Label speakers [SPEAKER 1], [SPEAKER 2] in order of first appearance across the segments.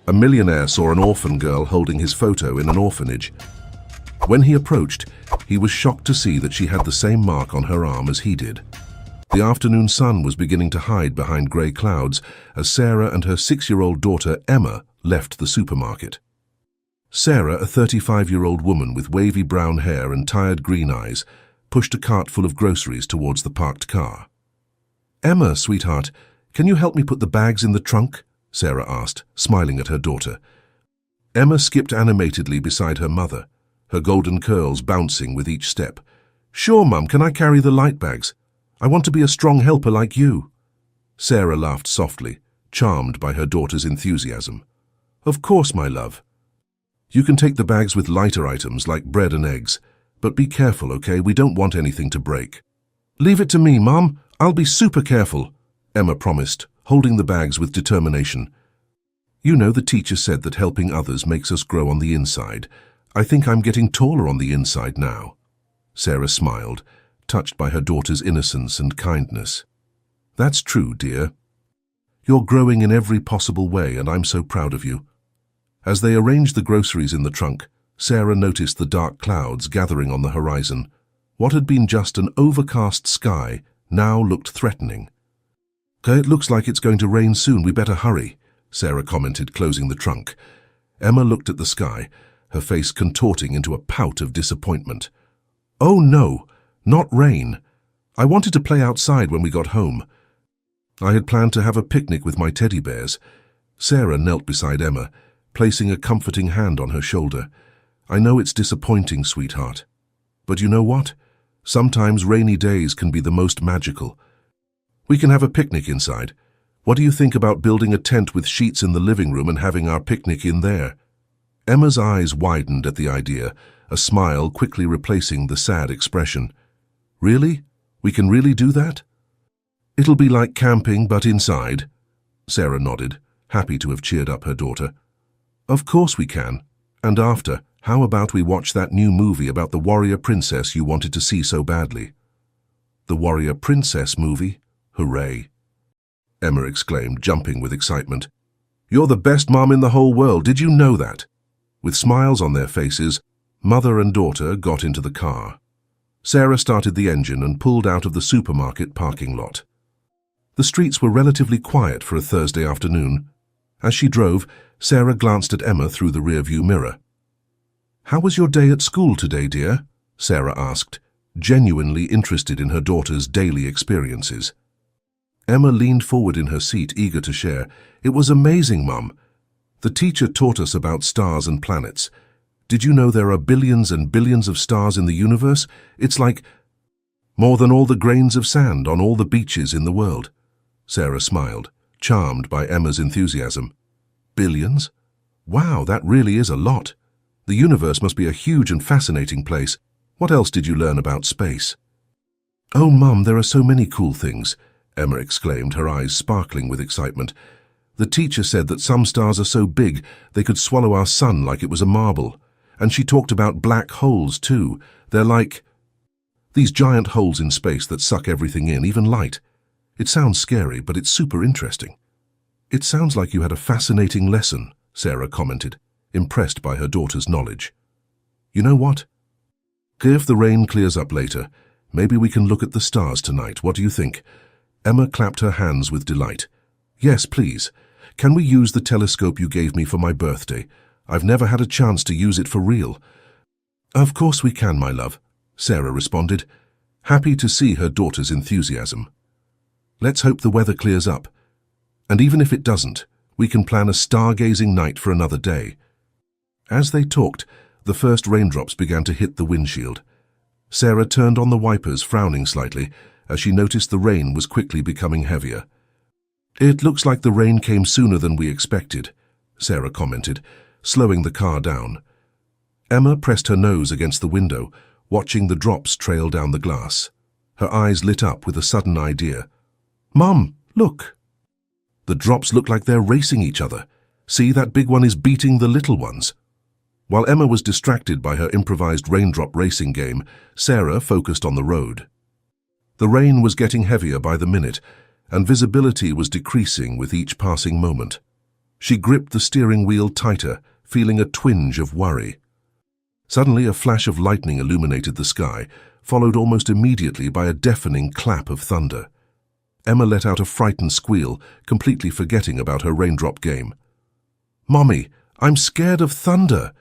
[SPEAKER 1] A millionaire saw an orphan girl holding his photo in an orphanage. When he approached, he was shocked to see that she had the same mark on her arm as he did. The afternoon sun was beginning to hide behind grey clouds as Sarah and her 6-year-old daughter Emma left the supermarket. Sarah, a 35-year-old woman with wavy brown hair and tired green eyes, pushed a cart full of groceries towards the parked car. "Emma, sweetheart, can you help me put the bags in the trunk?" Sarah asked, smiling at her daughter. Emma skipped animatedly beside her mother, her golden curls bouncing with each step. "Sure, Mum, can I carry the light bags? I want to be a strong helper like you." Sarah laughed softly, charmed by her daughter's enthusiasm. "Of course, my love. You can take the bags with lighter items like bread and eggs, but be careful, okay? We don't want anything to break." "Leave it to me, Mum. I'll be super careful," Emma promised, holding the bags with determination. "You know, the teacher said that helping others makes us grow on the inside. I think I'm getting taller on the inside now." Sarah smiled, touched by her daughter's innocence and kindness. "That's true, dear. You're growing in every possible way, and I'm so proud of you." As they arranged the groceries in the trunk, Sarah noticed the dark clouds gathering on the horizon. What had been just an overcast sky now looked threatening. "Okay, it looks like it's going to rain soon. We better hurry," Sarah commented, closing the trunk. Emma looked at the sky, her face contorting into a pout of disappointment. "Oh no, not rain. I wanted to play outside when we got home. I had planned to have a picnic with my teddy bears." Sarah knelt beside Emma, placing a comforting hand on her shoulder. "I know it's disappointing, sweetheart. But you know what? Sometimes rainy days can be the most magical. We can have a picnic inside. What do you think about building a tent with sheets in the living room and having our picnic in there?" Emma's eyes widened at the idea, a smile quickly replacing the sad expression. "Really? We can really do that?" "It'll be like camping, but inside." Sarah nodded, happy to have cheered up her daughter. "Of course we can. And after, how about we watch that new movie about the warrior princess you wanted to see so badly?" "The warrior princess movie? Hooray!" Emma exclaimed, jumping with excitement. "You're the best mom in the whole world. Did you know that?" With smiles on their faces, mother and daughter got into the car. Sarah started the engine and pulled out of the supermarket parking lot. The streets were relatively quiet for a Thursday afternoon. As she drove, Sarah glanced at Emma through the rearview mirror. "How was your day at school today, dear?" Sarah asked, genuinely interested in her daughter's daily experiences. Emma leaned forward in her seat, eager to share. "It was amazing, Mum. The teacher taught us about stars and planets. Did you know there are billions and billions of stars in the universe? It's like more than all the grains of sand on all the beaches in the world." Sarah smiled, charmed by Emma's enthusiasm. "Billions? Wow, that really is a lot. The universe must be a huge and fascinating place. What else did you learn about space?" "Oh, Mum, there are so many cool things," Emma exclaimed, her eyes sparkling with excitement. "The teacher said that some stars are so big they could swallow our sun like it was a marble. And she talked about black holes, too. They're like these giant holes in space that suck everything in, even light. It sounds scary, but it's super interesting." "It sounds like you had a fascinating lesson," Sarah commented, impressed by her daughter's knowledge. "You know what? If the rain clears up later, maybe we can look at the stars tonight. What do you think?" Emma clapped her hands with delight. "Yes, please. Can we use the telescope you gave me for my birthday? I've never had a chance to use it for real." "Of course we can, my love," Sarah responded, happy to see her daughter's enthusiasm. "Let's hope the weather clears up. And even if it doesn't, we can plan a stargazing night for another day." As they talked, the first raindrops began to hit the windshield. Sarah turned on the wipers, frowning slightly, as she noticed the rain was quickly becoming heavier. "It looks like the rain came sooner than we expected," Sarah commented, slowing the car down. Emma pressed her nose against the window, watching the drops trail down the glass. Her eyes lit up with a sudden idea. "Mum, look! The drops look like they're racing each other. See, that big one is beating the little ones." While Emma was distracted by her improvised raindrop racing game, Sarah focused on the road. The rain was getting heavier by the minute, and visibility was decreasing with each passing moment. She gripped the steering wheel tighter, feeling a twinge of worry. Suddenly, a flash of lightning illuminated the sky, followed almost immediately by a deafening clap of thunder. Emma let out a frightened squeal, completely forgetting about her raindrop game. "Mommy, I'm scared of thunder."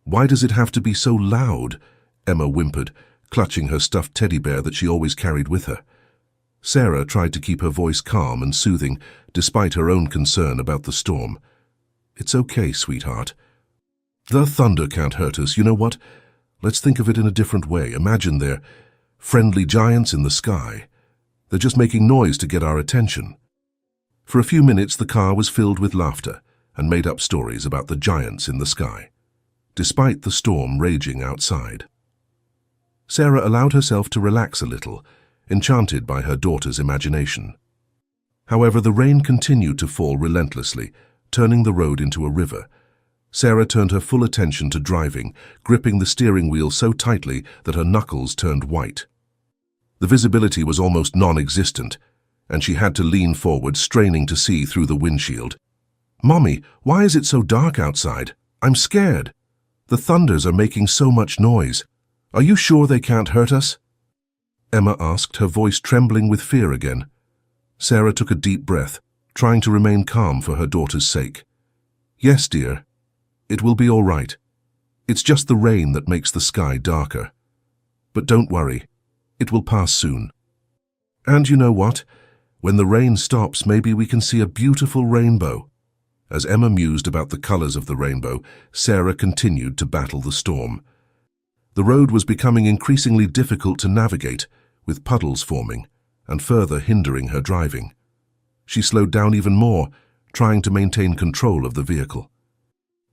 [SPEAKER 1] "Why does it have to be so loud?" Emma whimpered, clutching her stuffed teddy bear that she always carried with her. Sarah tried to keep her voice calm and soothing, despite her own concern about the storm. "It's okay, sweetheart. The thunder can't hurt us. You know what? Let's think of it in a different way. Imagine they're friendly giants in the sky. They're just making noise to get our attention." For a few minutes, the car was filled with laughter and made up stories about the giants in the sky, despite the storm raging outside. Sarah allowed herself to relax a little, enchanted by her daughter's imagination. However, the rain continued to fall relentlessly, turning the road into a river. Sarah turned her full attention to driving, gripping the steering wheel so tightly that her knuckles turned white. The visibility was almost non-existent, and she had to lean forward, straining to see through the windshield. "Mommy, why is it so dark outside? I'm scared. The thunders are making so much noise. Are you sure they can't hurt us?" Emma asked, her voice trembling with fear again. Sarah took a deep breath, trying to remain calm for her daughter's sake. "Yes, dear. It will be all right. It's just the rain that makes the sky darker. But don't worry. It will pass soon. And you know what? When the rain stops, maybe we can see a beautiful rainbow." As Emma mused about the colors of the rainbow, Sarah continued to battle the storm. The road was becoming increasingly difficult to navigate, with puddles forming and further hindering her driving. She slowed down even more, trying to maintain control of the vehicle.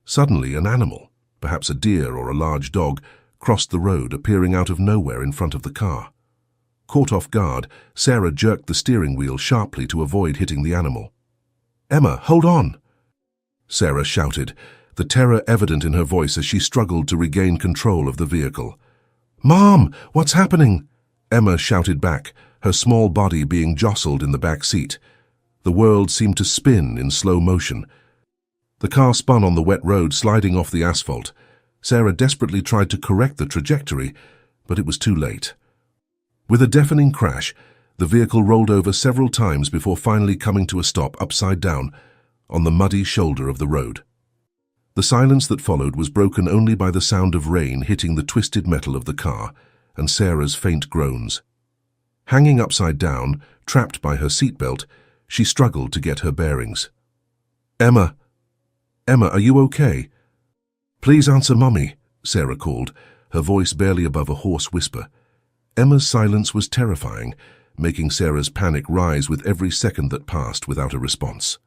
[SPEAKER 1] Suddenly, an animal, perhaps a deer or a large dog, crossed the road, appearing out of nowhere in front of the car. Caught off guard, Sarah jerked the steering wheel sharply to avoid hitting the animal. "Emma, hold on!" Sarah shouted, the terror evident in her voice as she struggled to regain control of the vehicle. "Mom, what's happening?" Emma shouted back, her small body being jostled in the back seat. The world seemed to spin in slow motion. The car spun on the wet road, sliding off the asphalt. Sarah desperately tried to correct the trajectory, but it was too late. With a deafening crash, the vehicle rolled over several times before finally coming to a stop upside down on the muddy shoulder of the road. The silence that followed was broken only by the sound of rain hitting the twisted metal of the car and Sarah's faint groans. Hanging upside down, trapped by her seatbelt, she struggled to get her bearings. Emma, are you okay?" "Please answer Mommy," Sarah called, her voice barely above a hoarse whisper. Emma's silence was terrifying, making Sarah's panic rise with every second that passed without a response.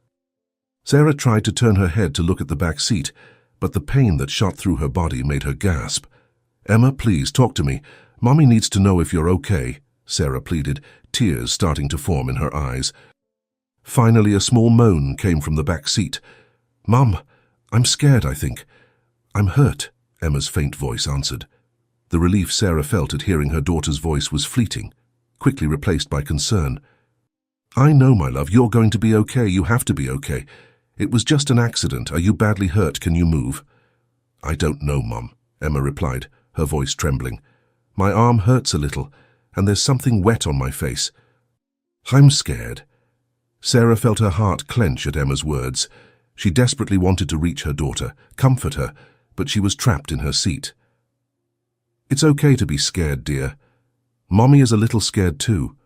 [SPEAKER 1] Sarah tried to turn her head to look at the back seat, but the pain that shot through her body made her gasp. "Emma, please, talk to me. Mommy needs to know if you're okay," Sarah pleaded, tears starting to form in her eyes. Finally, a small moan came from the back seat. "Mom, I'm scared, I think. I'm hurt," Emma's faint voice answered. The relief Sarah felt at hearing her daughter's voice was fleeting, quickly replaced by concern. "I know, my love, you're going to be okay. You have to be okay. It was just an accident. Are you badly hurt? Can you move?" "I don't know, Mom," Emma replied, her voice trembling. "My arm hurts a little, and there's something wet on my face. I'm scared." Sarah felt her heart clench at Emma's words. She desperately wanted to reach her daughter, comfort her, but she was trapped in her seat. "It's okay to be scared, dear. Mommy is a little scared too.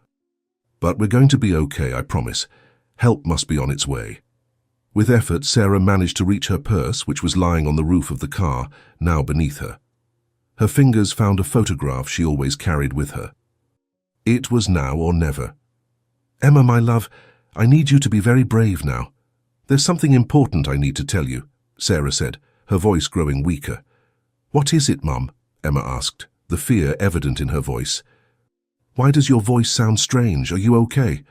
[SPEAKER 1] But we're going to be okay, I promise. Help must be on its way." With effort, Sarah managed to reach her purse, which was lying on the roof of the car, now beneath her. Her fingers found a photograph she always carried with her. It was now or never. "Emma, my love, I need you to be very brave now. There's something important I need to tell you," Sarah said, her voice growing weaker. "What is it, Mum?" Emma asked, the fear evident in her voice. "Why does your voice sound strange? Are you okay?"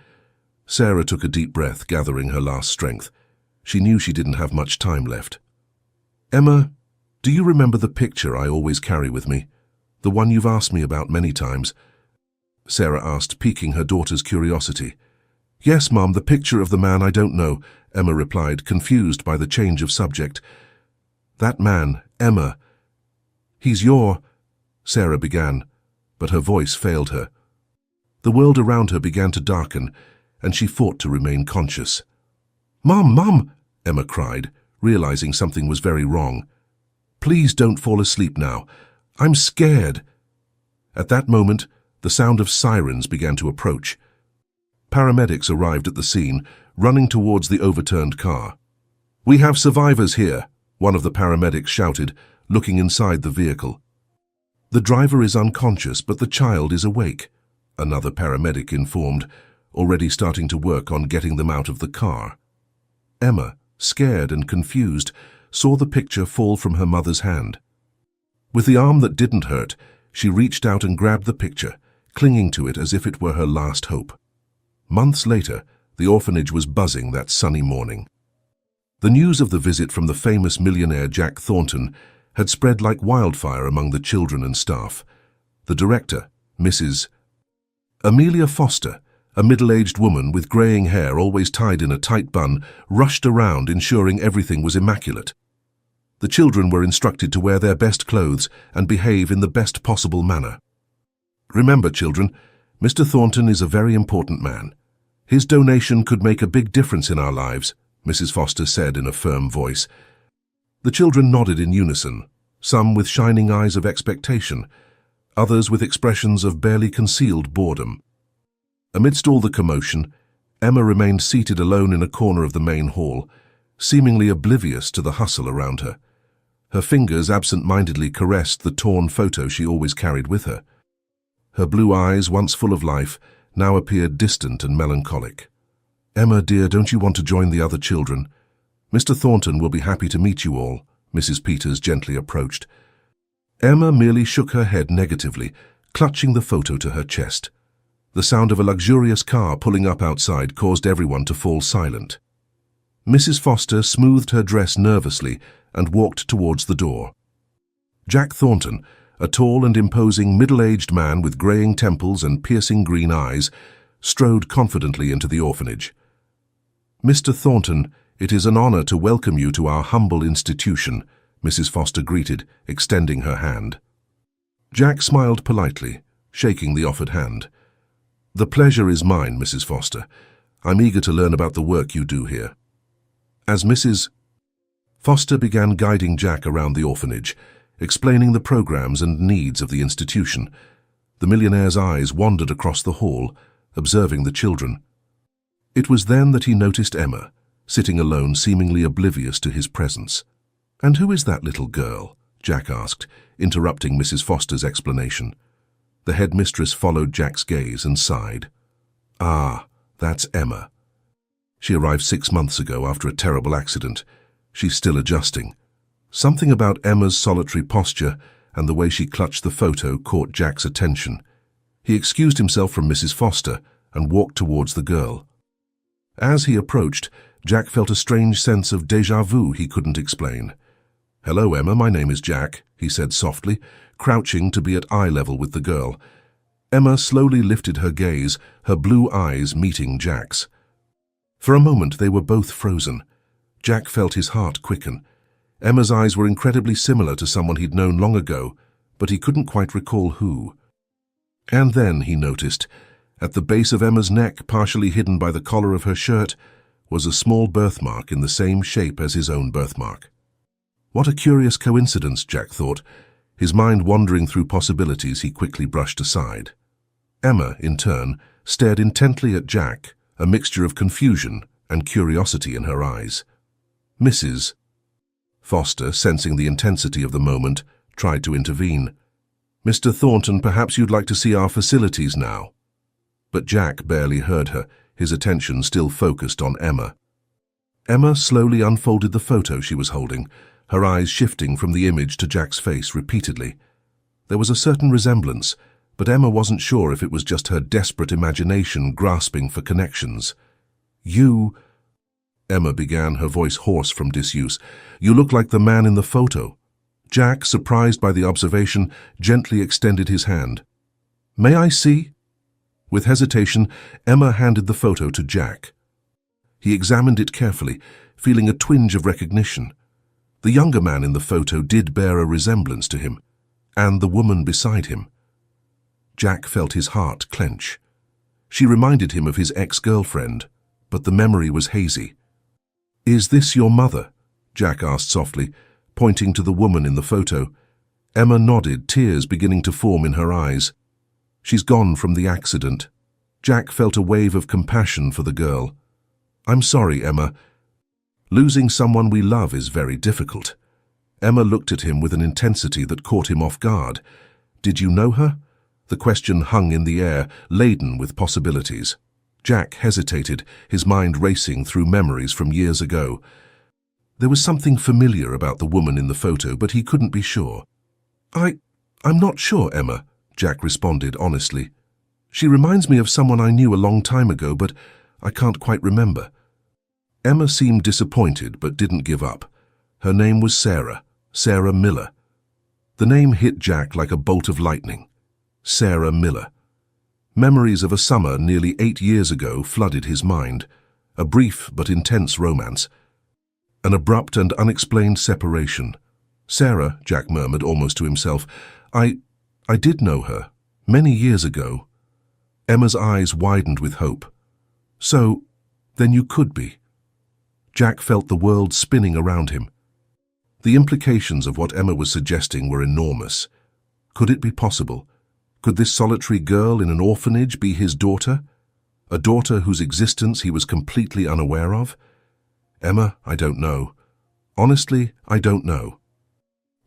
[SPEAKER 1] Sarah took a deep breath, gathering her last strength. She knew she didn't have much time left. "Emma, do you remember the picture I always carry with me? The one you've asked me about many times?" Sarah asked, piquing her daughter's curiosity. Yes, Mom, the picture of the man I don't know, Emma replied, confused by the change of subject. That man, Emma. He's your... Sarah began, but her voice failed her. The world around her began to darken, and she fought to remain conscious. Mom, Mom, Emma cried, realizing something was very wrong. Please don't fall asleep now. I'm scared. At that moment, the sound of sirens began to approach. Paramedics arrived at the scene, running towards the overturned car. We have survivors here, one of the paramedics shouted, looking inside the vehicle. The driver is unconscious, but the child is awake, another paramedic informed, already starting to work on getting them out of the car. Emma, scared and confused, saw the picture fall from her mother's hand. With the arm that didn't hurt, she reached out and grabbed the picture, clinging to it as if it were her last hope. Months later, the orphanage was buzzing that sunny morning. The news of the visit from the famous millionaire Jack Thornton had spread like wildfire among the children and staff. The director, Mrs. Amelia Foster, a middle-aged woman with greying hair always tied in a tight bun, rushed around ensuring everything was immaculate. The children were instructed to wear their best clothes and behave in the best possible manner. Remember, children, Mr. Thornton is a very important man. His donation could make a big difference in our lives, Mrs. Foster said in a firm voice. The children nodded in unison, some with shining eyes of expectation, others with expressions of barely concealed boredom. Amidst all the commotion, Emma remained seated alone in a corner of the main hall, seemingly oblivious to the hustle around her. Her fingers absent-mindedly caressed the torn photo she always carried with her. Her blue eyes, once full of life, now appeared distant and melancholic. Emma, dear, don't you want to join the other children? Mr. Thornton will be happy to meet you all, Mrs. Peters gently approached. Emma merely shook her head negatively, clutching the photo to her chest. The sound of a luxurious car pulling up outside caused everyone to fall silent. Mrs. Foster smoothed her dress nervously and walked towards the door. Jack Thornton, a tall and imposing middle-aged man with greying temples and piercing green eyes, strode confidently into the orphanage. Mr. Thornton, it is an honor to welcome you to our humble institution, Mrs. Foster greeted, extending her hand. Jack smiled politely, shaking the offered hand. The pleasure is mine, Mrs. Foster. I'm eager to learn about the work you do here. As Mrs. Foster began guiding Jack around the orphanage, explaining the programs and needs of the institution, the millionaire's eyes wandered across the hall, observing the children. It was then that he noticed Emma, sitting alone, seemingly oblivious to his presence. "And who is that little girl?" Jack asked, interrupting Mrs. Foster's explanation. The headmistress followed Jack's gaze and sighed. "Ah, that's Emma. She arrived 6 months ago after a terrible accident. She's still adjusting." Something about Emma's solitary posture and the way she clutched the photo caught Jack's attention. He excused himself from Mrs. Foster and walked towards the girl. As he approached, Jack felt a strange sense of déjà vu he couldn't explain. "Hello, Emma, my name is Jack," he said softly, crouching to be at eye level with the girl. Emma slowly lifted her gaze, her blue eyes meeting Jack's. For a moment they were both frozen. Jack felt his heart quicken. Emma's eyes were incredibly similar to someone he'd known long ago, but he couldn't quite recall who. And then he noticed, at the base of Emma's neck, partially hidden by the collar of her shirt, was a small birthmark in the same shape as his own birthmark. What a curious coincidence, Jack thought. His mind wandering through possibilities he quickly brushed aside. Emma, in turn, stared intently at Jack, a mixture of confusion and curiosity in her eyes. Mrs. Foster, sensing the intensity of the moment, tried to intervene. "Mr. Thornton, perhaps you'd like to see our facilities now." But Jack barely heard her, his attention still focused on Emma. Emma slowly unfolded the photo she was holding, her eyes shifting from the image to Jack's face repeatedly. There was a certain resemblance, but Emma wasn't sure if it was just her desperate imagination grasping for connections. "You," Emma began, her voice hoarse from disuse, "you look like the man in the photo." Jack, surprised by the observation, gently extended his hand. "May I see?" With hesitation, Emma handed the photo to Jack. He examined it carefully, feeling a twinge of recognition. The younger man in the photo did bear a resemblance to him, and the woman beside him. Jack felt his heart clench. She reminded him of his ex-girlfriend, but the memory was hazy. "Is this your mother?" Jack asked softly, pointing to the woman in the photo. Emma nodded, tears beginning to form in her eyes. "She's gone from the accident." Jack felt a wave of compassion for the girl. "I'm sorry, Emma. Losing someone we love is very difficult." Emma looked at him with an intensity that caught him off guard. "Did you know her?" The question hung in the air, laden with possibilities. Jack hesitated, his mind racing through memories from years ago. There was something familiar about the woman in the photo, but he couldn't be sure. I'm not sure, Emma," Jack responded honestly. "She reminds me of someone I knew a long time ago, but I can't quite remember." Emma seemed disappointed but didn't give up. Her name was Sarah Miller. The name hit Jack like a bolt of lightning. Sarah Miller. Memories of a summer nearly 8 years ago flooded his mind. A brief but intense romance. An abrupt and unexplained separation. "Sarah," Jack murmured almost to himself, I did know her, many years ago." Emma's eyes widened with hope. "So, then you could be." Jack felt the world spinning around him. The implications of what Emma was suggesting were enormous. Could it be possible? Could this solitary girl in an orphanage be his daughter? A daughter whose existence he was completely unaware of? "Emma, I don't know. Honestly, I don't know."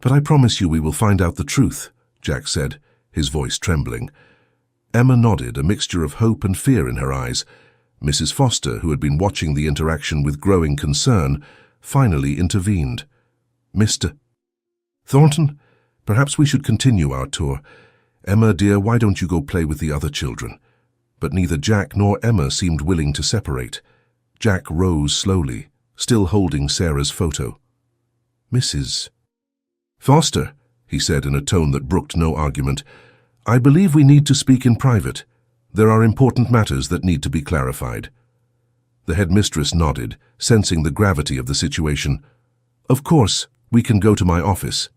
[SPEAKER 1] "But I promise you we will find out the truth," Jack said, his voice trembling. Emma nodded, a mixture of hope and fear in her eyes. Mrs. Foster, who had been watching the interaction with growing concern, finally intervened. "Mr. Thornton, perhaps we should continue our tour. Emma, dear, why don't you go play with the other children?" But neither Jack nor Emma seemed willing to separate. Jack rose slowly, still holding Sarah's photo. "Mrs. Foster," he said in a tone that brooked no argument, "I believe we need to speak in private. There are important matters that need to be clarified." The headmistress nodded, sensing the gravity of the situation. "Of course, we can go to my office."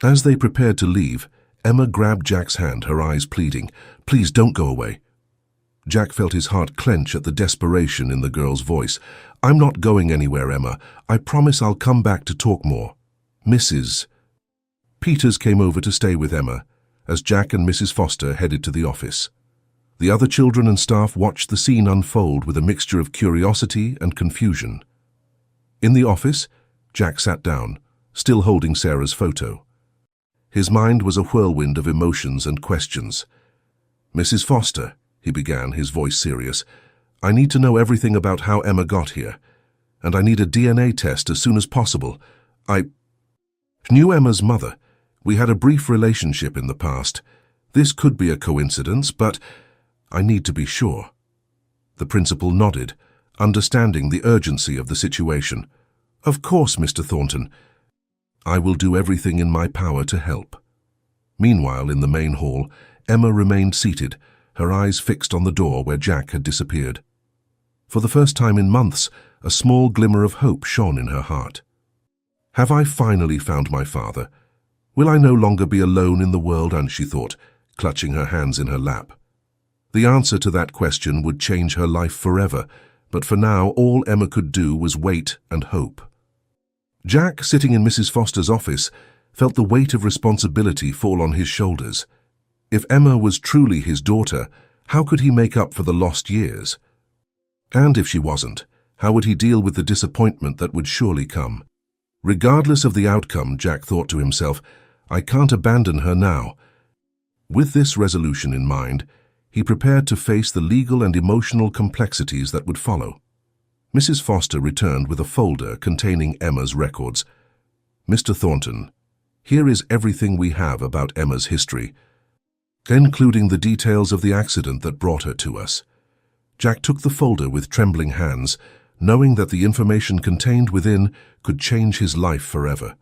[SPEAKER 1] As they prepared to leave, Emma grabbed Jack's hand, her eyes pleading, "Please don't go away." Jack felt his heart clench at the desperation in the girl's voice. "I'm not going anywhere, Emma. I promise I'll come back to talk more." Mrs. Peters came over to stay with Emma, as Jack and Mrs. Foster headed to the office. The other children and staff watched the scene unfold with a mixture of curiosity and confusion. In the office, Jack sat down, still holding Sarah's photo. His mind was a whirlwind of emotions and questions. "Mrs. Foster," he began, his voice serious, "I need to know everything about how Emma got here, and I need a DNA test as soon as possible. I knew Emma's mother. We had a brief relationship in the past. This could be a coincidence, but I need to be sure." The principal nodded, understanding the urgency of the situation. "Of course, Mr. Thornton. I will do everything in my power to help." Meanwhile, in the main hall, Emma remained seated, her eyes fixed on the door where Jack had disappeared. For the first time in months, a small glimmer of hope shone in her heart. "Have I finally found my father? Will I no longer be alone in the world?" and she thought, clutching her hands in her lap. The answer to that question would change her life forever, but for now all Emma could do was wait and hope. Jack, sitting in Mrs. Foster's office, felt the weight of responsibility fall on his shoulders. If Emma was truly his daughter, how could he make up for the lost years? And if she wasn't, how would he deal with the disappointment that would surely come? Regardless of the outcome, Jack thought to himself, I can't abandon her now. With this resolution in mind, he prepared to face the legal and emotional complexities that would follow. Mrs. Foster returned with a folder containing Emma's records. "Mr. Thornton, here is everything we have about Emma's history, including the details of the accident that brought her to us." Jack took the folder with trembling hands, knowing that the information contained within could change his life forever.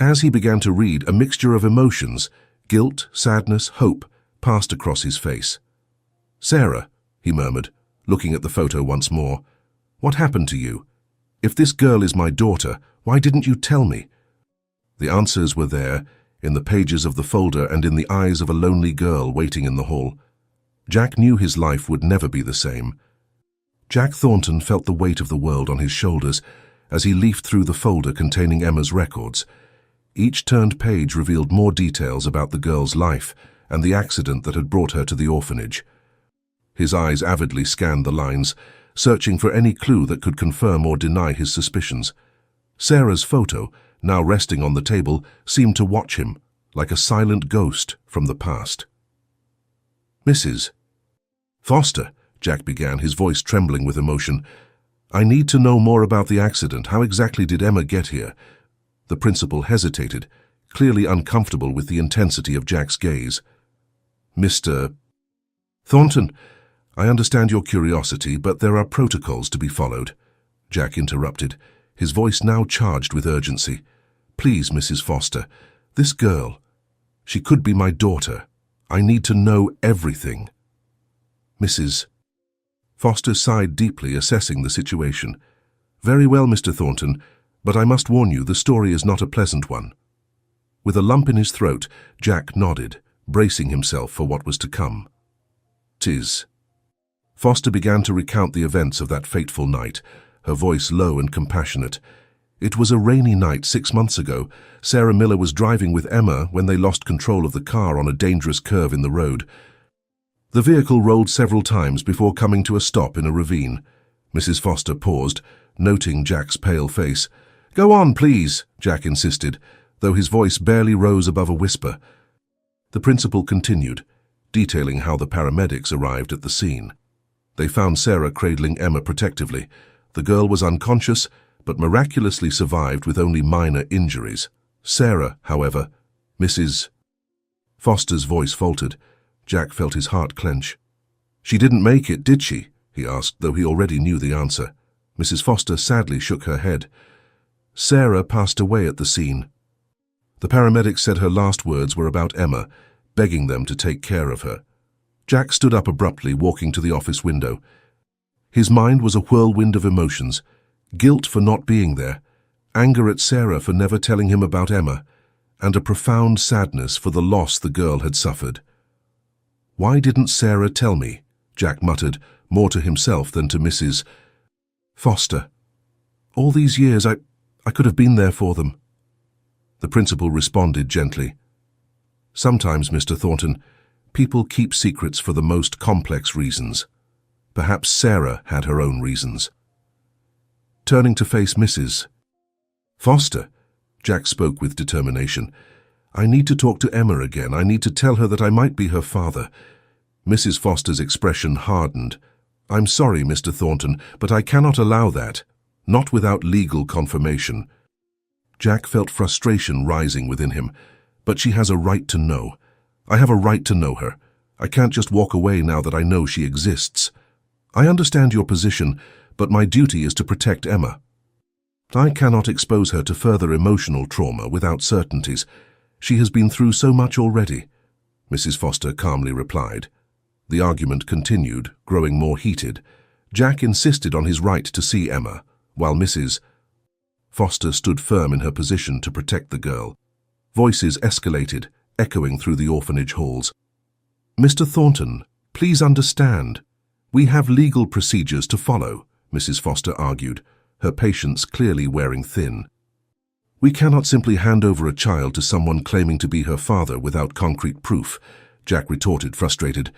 [SPEAKER 1] As he began to read, a mixture of emotions, guilt, sadness, hope, passed across his face. "Sarah," he murmured, looking at the photo once more. "What happened to you? If this girl is my daughter, why didn't you tell me?" The answers were there, in the pages of the folder and in the eyes of a lonely girl waiting in the hall. Jack knew his life would never be the same. Jack Thornton felt the weight of the world on his shoulders as he leafed through the folder containing Emma's records. Each turned page revealed more details about the girl's life and the accident that had brought her to the orphanage. His eyes avidly scanned the lines, searching for any clue that could confirm or deny his suspicions. Sarah's photo, now resting on the table, seemed to watch him, like a silent ghost from the past. "Mrs. Foster," Jack began, his voice trembling with emotion, "I need to know more about the accident. How exactly did Emma get here?" The principal hesitated, clearly uncomfortable with the intensity of Jack's gaze. "Mr. Thornton, I understand your curiosity, but there are protocols to be followed," Jack interrupted, his voice now charged with urgency. "Please, Mrs. Foster, this girl, she could be my daughter. I need to know everything." Mrs. Foster sighed deeply, assessing the situation. "Very well, Mr. Thornton, but I must warn you, the story is not a pleasant one." With a lump in his throat, Jack nodded, bracing himself for what was to come. "'Tis." Foster began to recount the events of that fateful night, her voice low and compassionate. "It was a rainy night 6 months ago. Sarah Miller was driving with Emma when they lost control of the car on a dangerous curve in the road. The vehicle rolled several times before coming to a stop in a ravine." Mrs. Foster paused, noting Jack's pale face. "Go on, please," Jack insisted, though his voice barely rose above a whisper. The principal continued, detailing how the paramedics arrived at the scene. They found Sarah cradling Emma protectively. The girl was unconscious, but miraculously survived with only minor injuries. Sarah, however, Mrs. Foster's voice faltered. Jack felt his heart clench. "She didn't make it, did she?" he asked, though he already knew the answer. Mrs. Foster sadly shook her head. "Sarah passed away at the scene. The paramedics said her last words were about Emma, begging them to take care of her." Jack stood up abruptly, walking to the office window. His mind was a whirlwind of emotions: guilt for not being there, anger at Sarah for never telling him about Emma, and a profound sadness for the loss the girl had suffered. "Why didn't Sarah tell me?" Jack muttered, more to himself than to Mrs. Foster. "All these years I could have been there for them." The principal responded gently. "Sometimes, Mr. Thornton, people keep secrets for the most complex reasons. Perhaps Sarah had her own reasons." Turning to face Mrs. Foster, Jack spoke with determination. "I need to talk to Emma again. I need to tell her that I might be her father." Mrs. Foster's expression hardened. "I'm sorry, Mr. Thornton, but I cannot allow that. Not without legal confirmation." Jack felt frustration rising within him. "But she has a right to know. I have a right to know her. I can't just walk away now that I know she exists. I understand your position, but my duty is to protect Emma. I cannot expose her to further emotional trauma without certainties. She has been through so much already," Mrs. Foster calmly replied. The argument continued, growing more heated. Jack insisted on his right to see Emma, while Mrs. Foster stood firm in her position to protect the girl. Voices escalated, echoing through the orphanage halls. "Mr. Thornton, please understand. We have legal procedures to follow," Mrs. Foster argued, her patience clearly wearing thin. "We cannot simply hand over a child to someone claiming to be her father without concrete proof," Jack retorted, frustrated.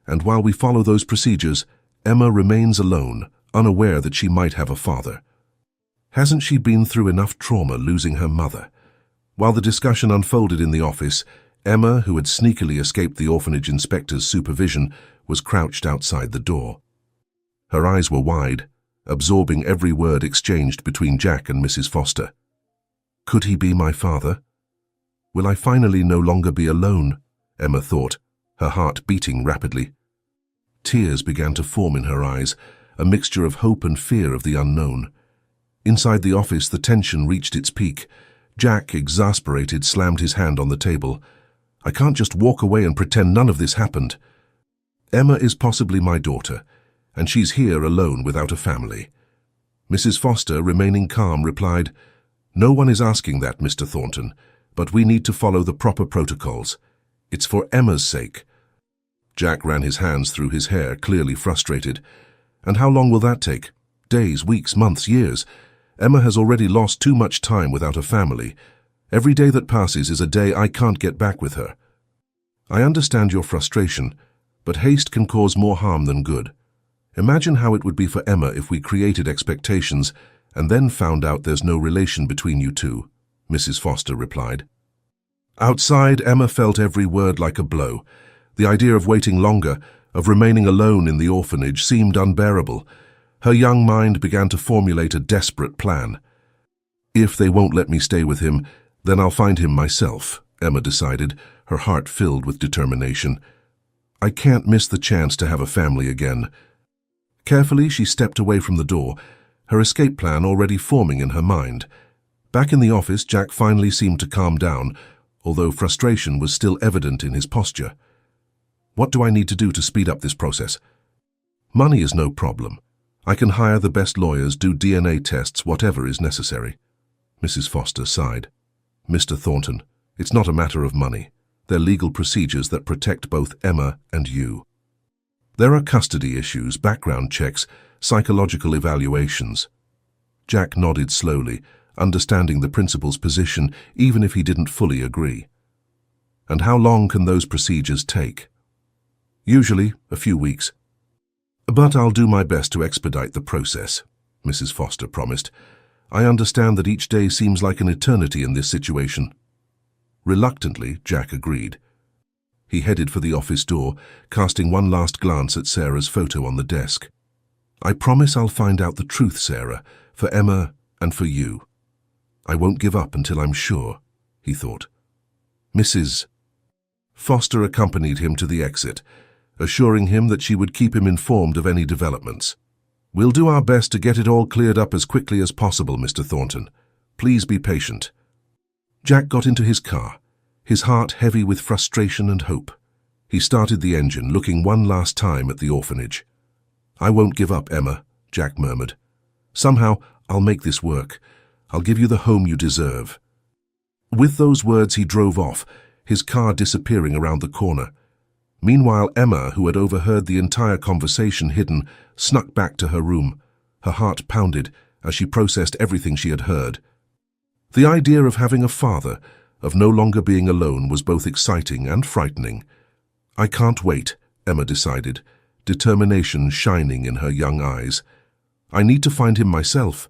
[SPEAKER 1] "And while we follow those procedures, Emma remains alone, unaware that she might have a father. Hasn't she been through enough trauma losing her mother?" While the discussion unfolded in the office, Emma, who had sneakily escaped the orphanage inspector's supervision, was crouched outside the door. Her eyes were wide, absorbing every word exchanged between Jack and Mrs. Foster. Could he be my father? Will I finally no longer be alone? Emma thought, her heart beating rapidly. Tears began to form in her eyes, a mixture of hope and fear of the unknown. Inside the office, the tension reached its peak. Jack, exasperated, slammed his hand on the table. I can't just walk away and pretend none of this happened. Emma is possibly my daughter, and she's here alone without a family. Mrs. Foster, remaining calm, replied, "No one is asking that, Mr. Thornton, but we need to follow the proper protocols. It's for Emma's sake." Jack ran his hands through his hair, clearly frustrated. "And how long will that take? Days, weeks, months, years? Emma has already lost too much time without a family. Every day that passes is a day I can't get back with her." "I understand your frustration, but haste can cause more harm than good. Imagine how it would be for Emma if we created expectations and then found out there's no relation between you two," Mrs. Foster replied. Outside, Emma felt every word like a blow. The idea of waiting longer, of remaining alone in the orphanage, seemed unbearable. Her young mind began to formulate a desperate plan. "If they won't let me stay with him, then I'll find him myself," Emma decided, her heart filled with determination. "I can't miss the chance to have a family again." Carefully, she stepped away from the door, her escape plan already forming in her mind. Back in the office, Jack finally seemed to calm down, although frustration was still evident in his posture. "What do I need to do to speed up this process?" "Money is no problem. I can hire the best lawyers, do DNA tests, whatever is necessary." Mrs. Foster sighed. "Mr. Thornton, it's not a matter of money. They're legal procedures that protect both Emma and you. There are custody issues, background checks, psychological evaluations." Jack nodded slowly, understanding the principal's position even if he didn't fully agree. "And how long can those procedures take?" "Usually a few weeks. But I'll do my best to expedite the process," Mrs. Foster promised. "I understand that each day seems like an eternity in this situation." Reluctantly, Jack agreed. He headed for the office door, casting one last glance at Sarah's photo on the desk. "I promise I'll find out the truth, Sarah, for Emma and for you. I won't give up until I'm sure," he thought. Mrs. Foster accompanied him to the exit, assuring him that she would keep him informed of any developments. "We'll do our best to get it all cleared up as quickly as possible, Mr. Thornton. Please be patient." Jack got into his car, his heart heavy with frustration and hope. He started the engine, looking one last time at the orphanage. "I won't give up, Emma," Jack murmured. "Somehow, I'll make this work. I'll give you the home you deserve." With those words, he drove off, his car disappearing around the corner. Meanwhile, Emma, who had overheard the entire conversation hidden, snuck back to her room. Her heart pounded as she processed everything she had heard. The idea of having a father, of no longer being alone, was both exciting and frightening. "I can't wait," Emma decided, determination shining in her young eyes. "I need to find him myself."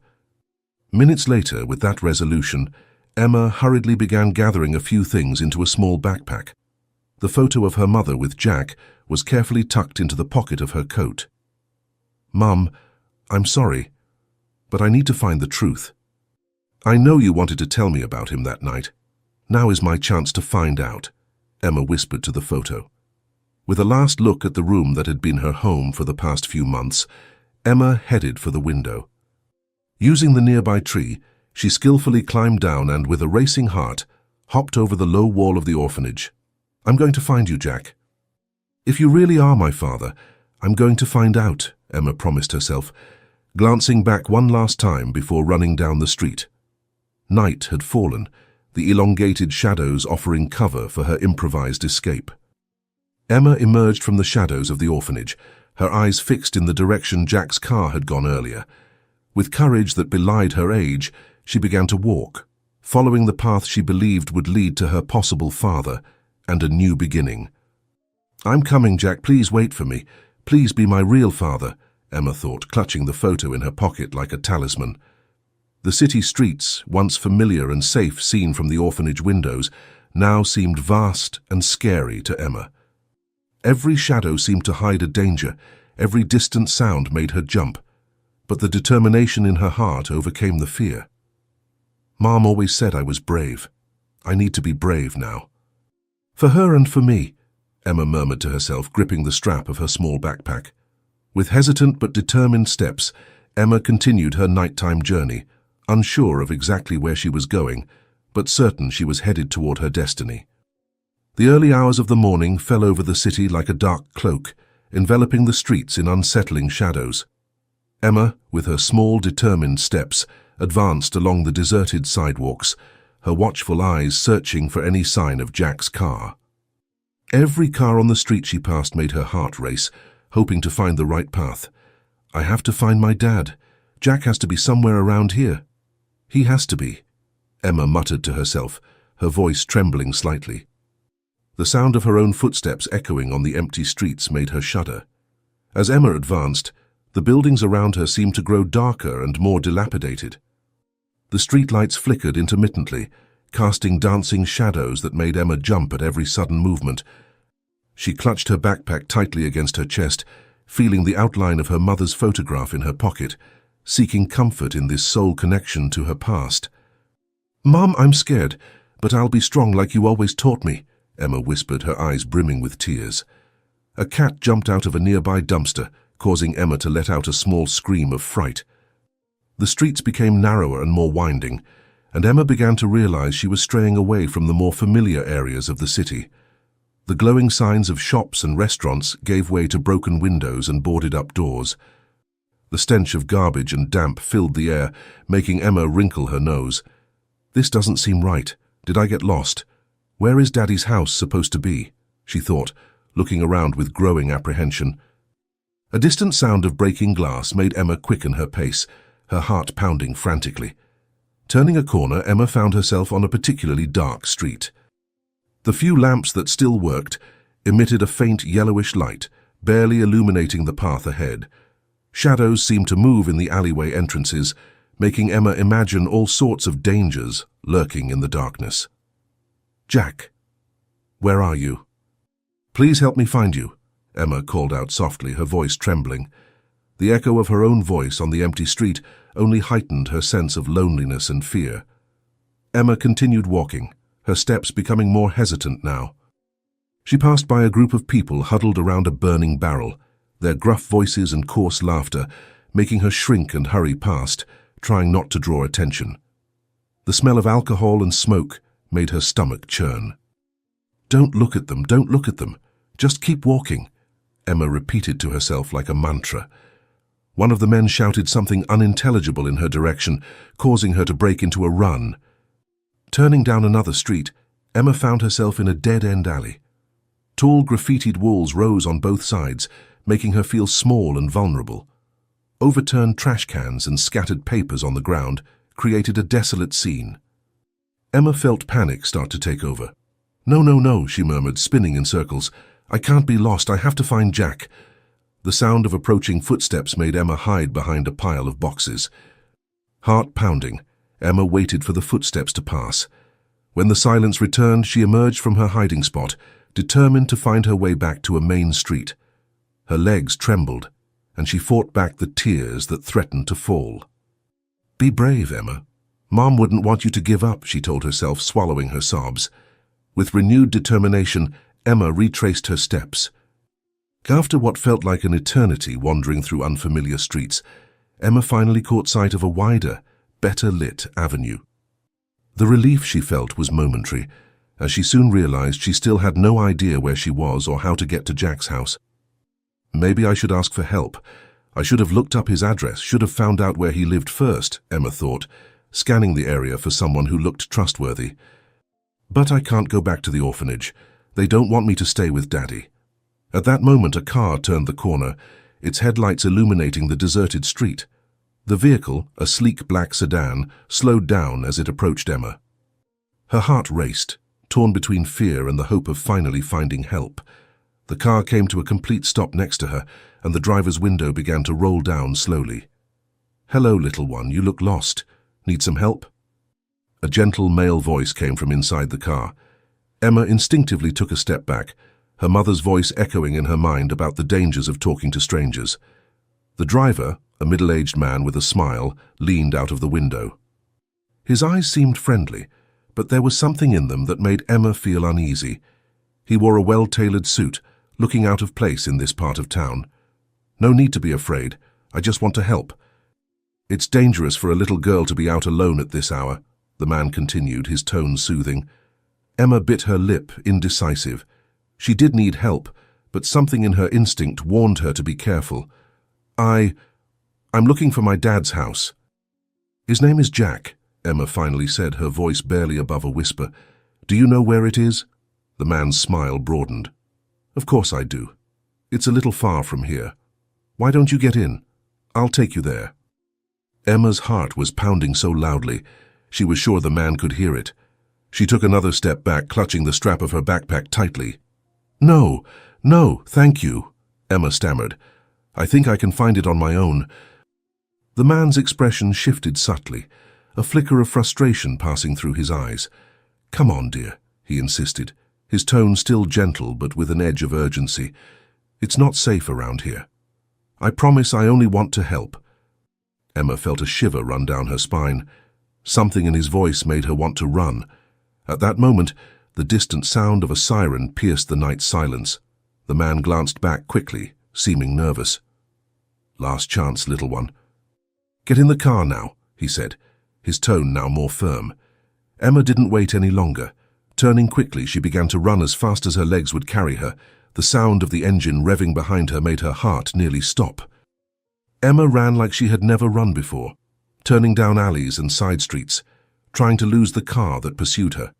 [SPEAKER 1] Minutes later, with that resolution, Emma hurriedly began gathering a few things into a small backpack. The photo of her mother with Jack was carefully tucked into the pocket of her coat. "Mum, I'm sorry, but I need to find the truth. I know you wanted to tell me about him that night. Now is my chance to find out," Emma whispered to the photo. With a last look at the room that had been her home for the past few months, Emma headed for the window. Using the nearby tree, she skillfully climbed down and, with a racing heart, hopped over the low wall of the orphanage. "I'm going to find you, Jack. If you really are my father, I'm going to find out," Emma promised herself, glancing back one last time before running down the street. Night had fallen, the elongated shadows offering cover for her improvised escape. Emma emerged from the shadows of the orphanage, her eyes fixed in the direction Jack's car had gone earlier. With courage that belied her age, she began to walk, following the path she believed would lead to her possible father and a new beginning. "I'm coming, Jack. Please wait for me. Please be my real father," Emma thought, clutching the photo in her pocket like a talisman. The city streets, once familiar and safe seen from the orphanage windows, now seemed vast and scary to Emma. Every shadow seemed to hide a danger, every distant sound made her jump, but the determination in her heart overcame the fear. "Mom always said I was brave. I need to be brave now." "For her and for me," Emma murmured to herself, gripping the strap of her small backpack. With hesitant but determined steps, Emma continued her nighttime journey, unsure of exactly where she was going, but certain she was headed toward her destiny. The early hours of the morning fell over the city like a dark cloak, enveloping the streets in unsettling shadows. Emma, with her small, determined steps, advanced along the deserted sidewalks, her watchful eyes searching for any sign of Jack's car. Every car on the street she passed made her heart race, hoping to find the right path. "I have to find my dad. Jack has to be somewhere around here. He has to be," Emma muttered to herself, her voice trembling slightly. The sound of her own footsteps echoing on the empty streets made her shudder. As Emma advanced, the buildings around her seemed to grow darker and more dilapidated. The streetlights flickered intermittently, casting dancing shadows that made Emma jump at every sudden movement. She clutched her backpack tightly against her chest, feeling the outline of her mother's photograph in her pocket, seeking comfort in this sole connection to her past. "Mom, I'm scared, but I'll be strong like you always taught me," Emma whispered, her eyes brimming with tears. A cat jumped out of a nearby dumpster, causing Emma to let out a small scream of fright. The streets became narrower and more winding, and Emma began to realize she was straying away from the more familiar areas of the city. The glowing signs of shops and restaurants gave way to broken windows and boarded-up doors. The stench of garbage and damp filled the air, making Emma wrinkle her nose. "This doesn't seem right. Did I get lost? Where is Daddy's house supposed to be?" she thought, looking around with growing apprehension. A distant sound of breaking glass made Emma quicken her pace, her heart pounding frantically. Turning a corner, Emma found herself on a particularly dark street. The few lamps that still worked emitted a faint yellowish light, barely illuminating the path ahead. Shadows seemed to move in the alleyway entrances, making Emma imagine all sorts of dangers lurking in the darkness. "Jack, where are you? Please help me find you," Emma called out softly, her voice trembling. The echo of her own voice on the empty street only heightened her sense of loneliness and fear. Emma continued walking, her steps becoming more hesitant now. She passed by a group of people huddled around a burning barrel, their gruff voices and coarse laughter making her shrink and hurry past, trying not to draw attention. The smell of alcohol and smoke made her stomach churn. "Don't look at them, don't look at them. Just keep walking," Emma repeated to herself like a mantra. One of the men shouted something unintelligible in her direction, causing her to break into a run. Turning down another street, Emma found herself in a dead-end alley. Tall graffitied walls rose on both sides, making her feel small and vulnerable. Overturned trash cans and scattered papers on the ground created a desolate scene. Emma felt panic start to take over. "No, no, no," she murmured, spinning in circles. "I can't be lost. I have to find Jack." The sound of approaching footsteps made Emma hide behind a pile of boxes. Heart pounding, Emma waited for the footsteps to pass. When the silence returned, she emerged from her hiding spot, determined to find her way back to a main street. Her legs trembled, and she fought back the tears that threatened to fall. "Be brave, Emma. Mom wouldn't want you to give up," she told herself, swallowing her sobs. With renewed determination, Emma retraced her steps. After what felt like an eternity wandering through unfamiliar streets, Emma finally caught sight of a wider, better-lit avenue. The relief she felt was momentary, as she soon realized she still had no idea where she was or how to get to Jack's house. "Maybe I should ask for help. I should have looked up his address, should have found out where he lived first," Emma thought, scanning the area for someone who looked trustworthy. "But I can't go back to the orphanage. They don't want me to stay with Daddy." At that moment, a car turned the corner, its headlights illuminating the deserted street. The vehicle, a sleek black sedan, slowed down as it approached Emma. Her heart raced, torn between fear and the hope of finally finding help. The car came to a complete stop next to her, and the driver's window began to roll down slowly. "Hello, little one, you look lost. Need some help?" A gentle male voice came from inside the car. Emma instinctively took a step back, her mother's voice echoing in her mind about the dangers of talking to strangers. The driver, a middle-aged man with a smile, leaned out of the window. His eyes seemed friendly, but there was something in them that made Emma feel uneasy. He wore a well-tailored suit, looking out of place in this part of town. "No need to be afraid. I just want to help." "It's dangerous for a little girl to be out alone at this hour," the man continued, his tone soothing. Emma bit her lip, indecisive. She did need help, but something in her instinct warned her to be careful. I'm looking for my dad's house." "His name is Jack," Emma finally said, her voice barely above a whisper. "Do you know where it is?" The man's smile broadened. "Of course I do. It's a little far from here. Why don't you get in? I'll take you there." Emma's heart was pounding so loudly, she was sure the man could hear it. She took another step back, clutching the strap of her backpack tightly. No, thank you," Emma stammered. "I think I can find it on my own." The man's expression shifted subtly, a flicker of frustration passing through his eyes. "Come on, dear," he insisted, his tone still gentle but with an edge of urgency. "It's not safe around here. I promise I only want to help." Emma felt a shiver run down her spine. Something in his voice made her want to run. At that moment, the distant sound of a siren pierced the night's silence. The man glanced back quickly, seeming nervous. "Last chance, little one." "Get in the car now," he said, his tone now more firm. Emma didn't wait any longer. Turning quickly, she began to run as fast as her legs would carry her. The sound of the engine revving behind her made her heart nearly stop. Emma ran like she had never run before, turning down alleys and side streets, trying to lose the car that pursued her.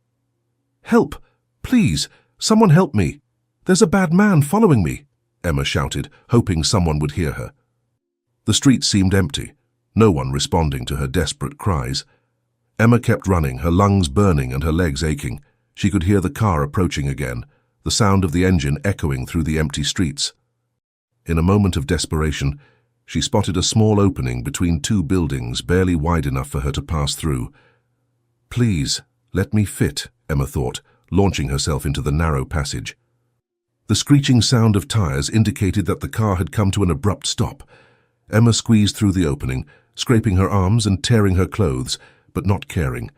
[SPEAKER 1] "Help! Please! Someone help me! There's a bad man following me!" Emma shouted, hoping someone would hear her. The street seemed empty, no one responding to her desperate cries. Emma kept running, her lungs burning and her legs aching. She could hear the car approaching again, the sound of the engine echoing through the empty streets. In a moment of desperation, she spotted a small opening between two buildings, barely wide enough for her to pass through. "Please, let me fit," Emma thought, launching herself into the narrow passage. The screeching sound of tires indicated that the car had come to an abrupt stop. Emma squeezed through the opening, scraping her arms and tearing her clothes, but not caring.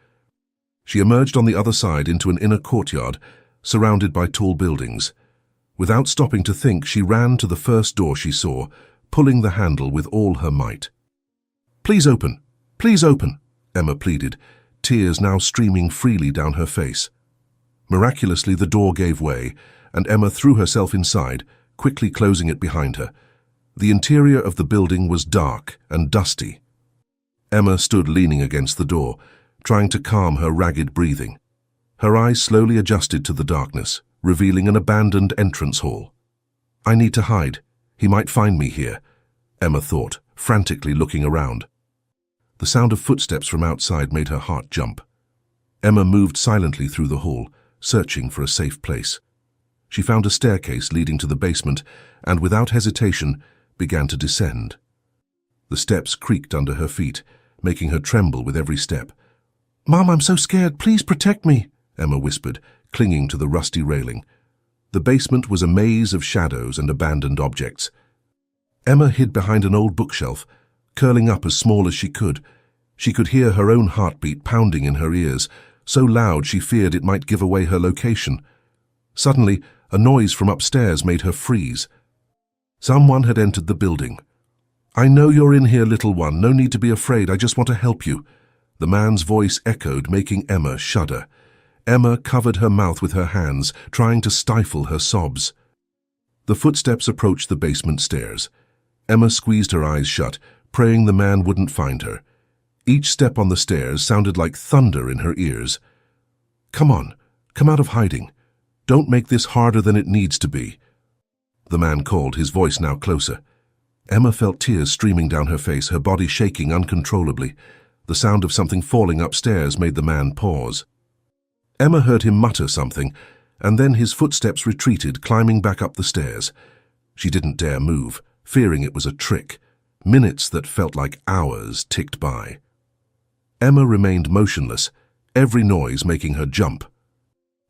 [SPEAKER 1] She emerged on the other side into an inner courtyard, surrounded by tall buildings. Without stopping to think, she ran to the first door she saw, pulling the handle with all her might. "Please open! Please open!" Emma pleaded, tears now streaming freely down her face. Miraculously, the door gave way, and Emma threw herself inside, quickly closing it behind her. The interior of the building was dark and dusty. Emma stood leaning against the door, trying to calm her ragged breathing. Her eyes slowly adjusted to the darkness, revealing an abandoned entrance hall. "I need to hide. He might find me here," Emma thought, frantically looking around. The sound of footsteps from outside made her heart jump. Emma moved silently through the hall, searching for a safe place. She found a staircase leading to the basement and, without hesitation, began to descend. The steps creaked under her feet, making her tremble with every step. "Mom, I'm so scared. Please protect me," Emma whispered, clinging to the rusty railing. The basement was a maze of shadows and abandoned objects. Emma hid behind an old bookshelf, curling up as small as she could. She could hear her own heartbeat pounding in her ears, so loud she feared it might give away her location. Suddenly, a noise from upstairs made her freeze. Someone had entered the building. "I know you're in here, little one. No need to be afraid. I just want to help you." The man's voice echoed, making Emma shudder. Emma covered her mouth with her hands, trying to stifle her sobs. The footsteps approached the basement stairs. Emma squeezed her eyes shut, praying the man wouldn't find her. Each step on the stairs sounded like thunder in her ears. "Come on, come out of hiding. Don't make this harder than it needs to be," the man called, his voice now closer. Emma felt tears streaming down her face, her body shaking uncontrollably. The sound of something falling upstairs made the man pause. Emma heard him mutter something, and then his footsteps retreated, climbing back up the stairs. She didn't dare move, fearing it was a trick. Minutes that felt like hours ticked by. Emma remained motionless, every noise making her jump.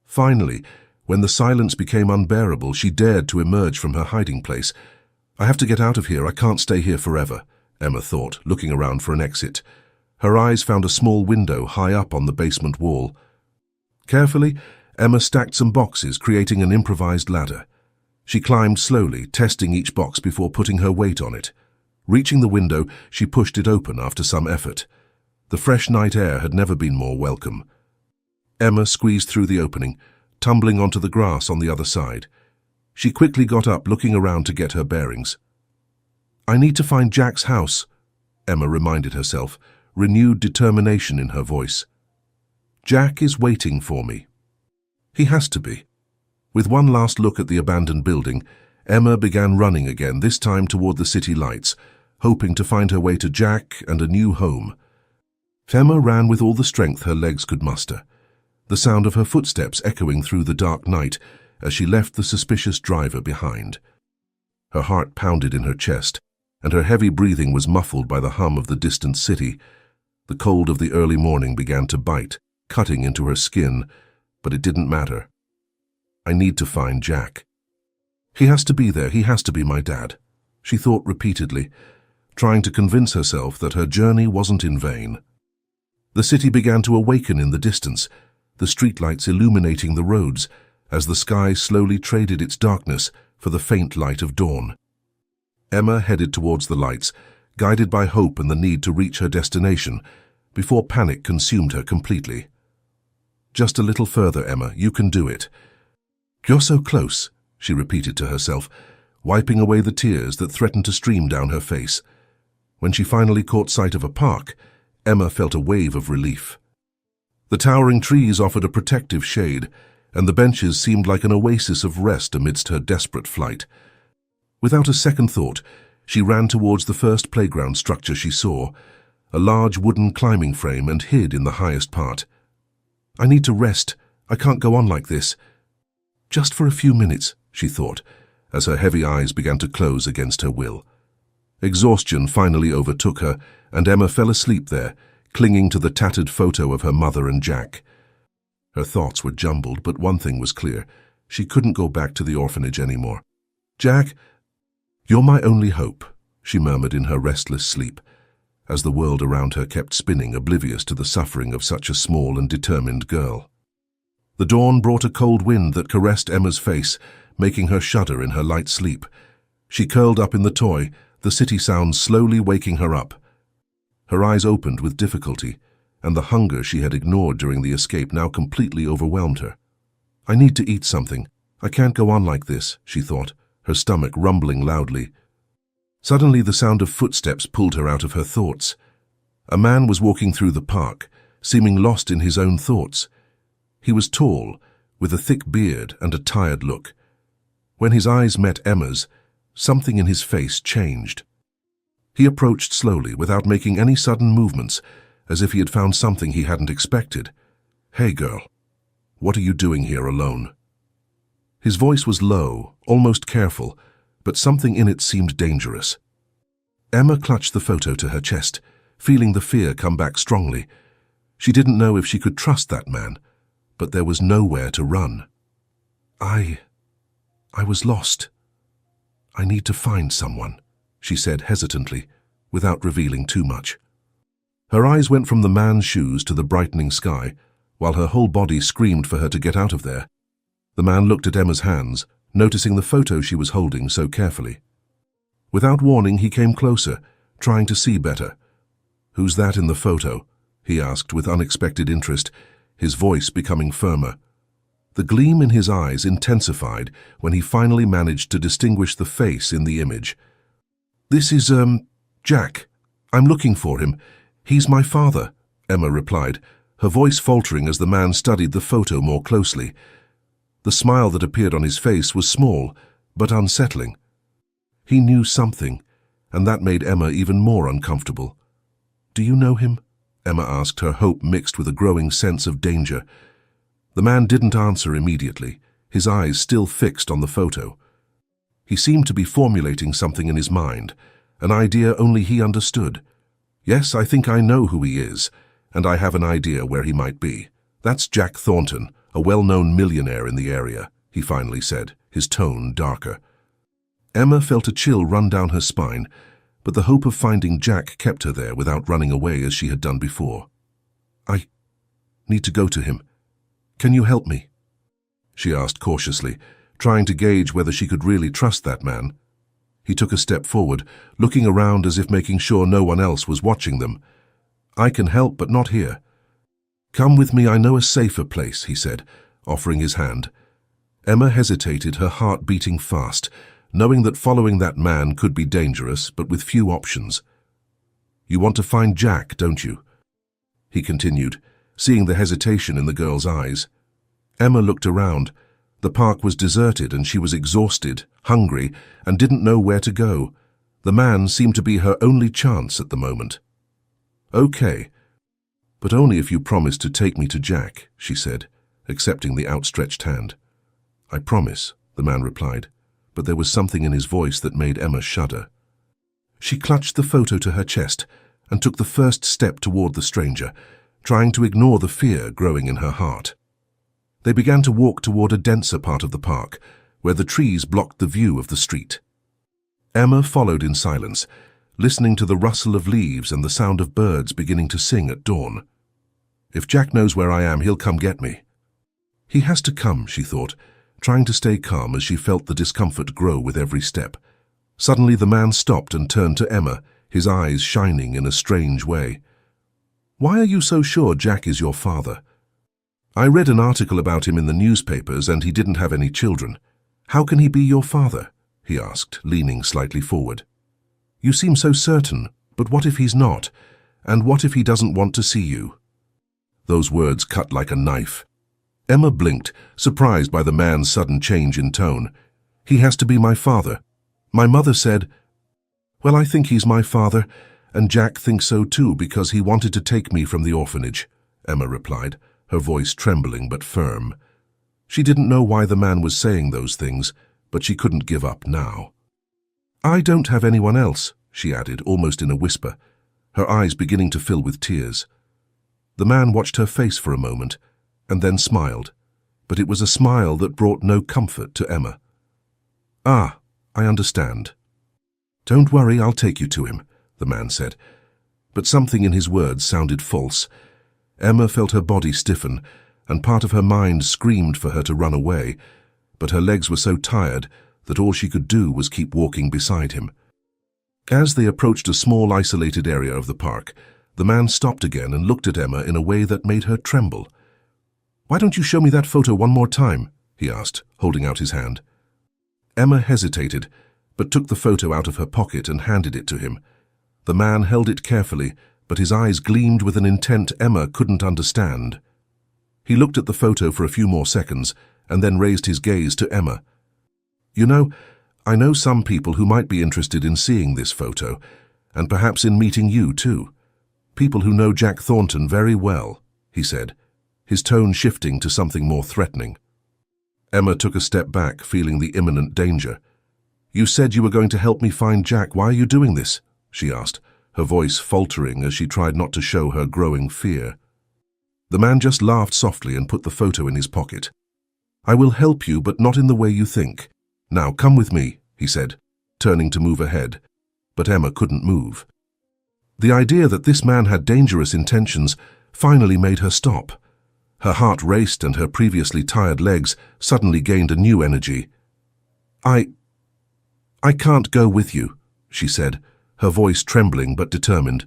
[SPEAKER 1] Finally, when the silence became unbearable, she dared to emerge from her hiding place. "I have to get out of here. I can't stay here forever," Emma thought, looking around for an exit. Her eyes found a small window high up on the basement wall. Carefully, Emma stacked some boxes, creating an improvised ladder. She climbed slowly, testing each box before putting her weight on it. Reaching the window, she pushed it open after some effort. The fresh night air had never been more welcome. Emma squeezed through the opening, tumbling onto the grass on the other side. She quickly got up, looking around to get her bearings. "I need to find Jack's house," Emma reminded herself, renewed determination in her voice. "Jack is waiting for me. He has to be." With one last look at the abandoned building, Emma began running again, this time toward the city lights, hoping to find her way to Jack and a new home. Emma ran with all the strength her legs could muster, the sound of her footsteps echoing through the dark night as she left the suspicious driver behind. Her heart pounded in her chest, and her heavy breathing was muffled by the hum of the distant city. The cold of the early morning began to bite, cutting into her skin, but it didn't matter. "I need to find Jack. He has to be there, he has to be my dad," she thought repeatedly, trying to convince herself that her journey wasn't in vain. The city began to awaken in the distance, the streetlights illuminating the roads as the sky slowly traded its darkness for the faint light of dawn. Emma headed towards the lights, guided by hope and the need to reach her destination, before panic consumed her completely. "Just a little further, Emma, you can do it." "You're so close," she repeated to herself, wiping away the tears that threatened to stream down her face. When she finally caught sight of a park, Emma felt a wave of relief. The towering trees offered a protective shade, and the benches seemed like an oasis of rest amidst her desperate flight. Without a second thought, she ran towards the first playground structure she saw, a large wooden climbing frame, and hid in the highest part. "I need to rest. I can't go on like this." "Just for a few minutes," she thought, as her heavy eyes began to close against her will. Exhaustion finally overtook her, and Emma fell asleep there, clinging to the tattered photo of her mother and Jack. Her thoughts were jumbled, but one thing was clear. She couldn't go back to the orphanage anymore. "Jack, you're my only hope," she murmured in her restless sleep, as the world around her kept spinning, oblivious to the suffering of such a small and determined girl. The dawn brought a cold wind that caressed Emma's face, making her shudder in her light sleep. She curled up in the toy, the city sounds slowly waking her up. Her eyes opened with difficulty, and the hunger she had ignored during the escape now completely overwhelmed her. "I need to eat something. I can't go on like this," she thought, her stomach rumbling loudly. Suddenly the sound of footsteps pulled her out of her thoughts. A man was walking through the park, seeming lost in his own thoughts. He was tall, with a thick beard and a tired look. When his eyes met Emma's, something in his face changed. He approached slowly, without making any sudden movements, as if he had found something he hadn't expected. "Hey, girl, what are you doing here alone?" His voice was low, almost careful, but something in it seemed dangerous. Emma clutched the photo to her chest, feeling the fear come back strongly. She didn't know if she could trust that man, but there was nowhere to run. I was lost. I need to find someone," she said hesitantly, without revealing too much. Her eyes went from the man's shoes to the brightening sky, while her whole body screamed for her to get out of there. The man looked at Emma's hands, noticing the photo she was holding so carefully. Without warning, he came closer, trying to see better. "Who's that in the photo?" he asked with unexpected interest, his voice becoming firmer. The gleam in his eyes intensified when he finally managed to distinguish the face in the image. "This is, Jack. I'm looking for him. He's my father," Emma replied, her voice faltering as the man studied the photo more closely. The smile that appeared on his face was small, but unsettling. He knew something, and that made Emma even more uncomfortable. "Do you know him?" Emma asked, her hope mixed with a growing sense of danger. The man didn't answer immediately, his eyes still fixed on the photo. He seemed to be formulating something in his mind, an idea only he understood. "Yes, I think I know who he is, and I have an idea where he might be. That's Jack Thornton, a well-known millionaire in the area," he finally said, his tone darker. Emma felt a chill run down her spine, but the hope of finding Jack kept her there without running away as she had done before. "I need to go to him. Can you help me?" she asked cautiously, trying to gauge whether she could really trust that man. He took a step forward, looking around as if making sure no one else was watching them. "I can help, but not here." "Come with me, I know a safer place," he said, offering his hand. Emma hesitated, her heart beating fast, knowing that following that man could be dangerous, but with few options. "You want to find Jack, don't you?" he continued, seeing the hesitation in the girl's eyes. Emma looked around. The park was deserted and she was exhausted, hungry, and didn't know where to go. The man seemed to be her only chance at the moment. "Okay, but only if you promise to take me to Jack," she said, accepting the outstretched hand. "I promise," the man replied, but there was something in his voice that made Emma shudder. She clutched the photo to her chest and took the first step toward the stranger, trying to ignore the fear growing in her heart. They began to walk toward a denser part of the park, where the trees blocked the view of the street. Emma followed in silence, listening to the rustle of leaves and the sound of birds beginning to sing at dawn. "If Jack knows where I am, he'll come get me." "He has to come," she thought, trying to stay calm as she felt the discomfort grow with every step. Suddenly the man stopped and turned to Emma, his eyes shining in a strange way. "Why are you so sure Jack is your father?" "I read an article about him in the newspapers and he didn't have any children. How can he be your father?" he asked, leaning slightly forward. "You seem so certain, but what if he's not? And what if he doesn't want to see you?" Those words cut like a knife. Emma blinked, surprised by the man's sudden change in tone. "He has to be my father. My mother said—" "Well, I think he's my father, and Jack thinks so too because he wanted to take me from the orphanage," Emma replied, her voice trembling but firm. She didn't know why the man was saying those things, but she couldn't give up now. "I don't have anyone else," she added, almost in a whisper, her eyes beginning to fill with tears. The man watched her face for a moment, and then smiled, but it was a smile that brought no comfort to Emma. "Ah, I understand." "Don't worry, I'll take you to him," the man said, but something in his words sounded false. Emma felt her body stiffen, and part of her mind screamed for her to run away, but her legs were so tired that all she could do was keep walking beside him. As they approached a small isolated area of the park, the man stopped again and looked at Emma in a way that made her tremble. "Why don't you show me that photo one more time?" he asked, holding out his hand. Emma hesitated, but took the photo out of her pocket and handed it to him. The man held it carefully, but his eyes gleamed with an intent Emma couldn't understand. He looked at the photo for a few more seconds and then raised his gaze to Emma. "You know, I know some people who might be interested in seeing this photo, and perhaps in meeting you too. People who know Jack Thornton very well," he said, his tone shifting to something more threatening. Emma took a step back, feeling the imminent danger. "You said you were going to help me find Jack. Why are you doing this?" she asked, her voice faltering as she tried not to show her growing fear. The man just laughed softly and put the photo in his pocket. "I will help you, but not in the way you think. Now come with me," he said, turning to move ahead, but Emma couldn't move. The idea that this man had dangerous intentions finally made her stop. Her heart raced and her previously tired legs suddenly gained a new energy. I can't go with you," she said, her voice trembling but determined.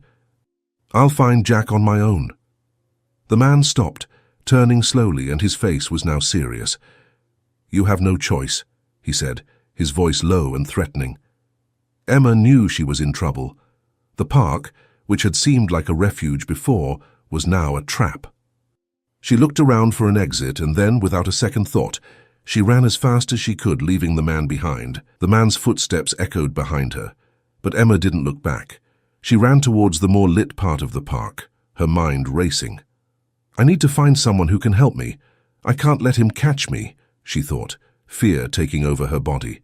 [SPEAKER 1] "I'll find Jack on my own." The man stopped, turning slowly, and his face was now serious. "You have no choice," he said, his voice low and threatening. Emma knew she was in trouble. The park, which had seemed like a refuge before, was now a trap. She looked around for an exit and then, without a second thought, she ran as fast as she could, leaving the man behind. The man's footsteps echoed behind her, but Emma didn't look back. She ran towards the more lit part of the park, her mind racing. "I need to find someone who can help me. I can't let him catch me," she thought, fear taking over her body.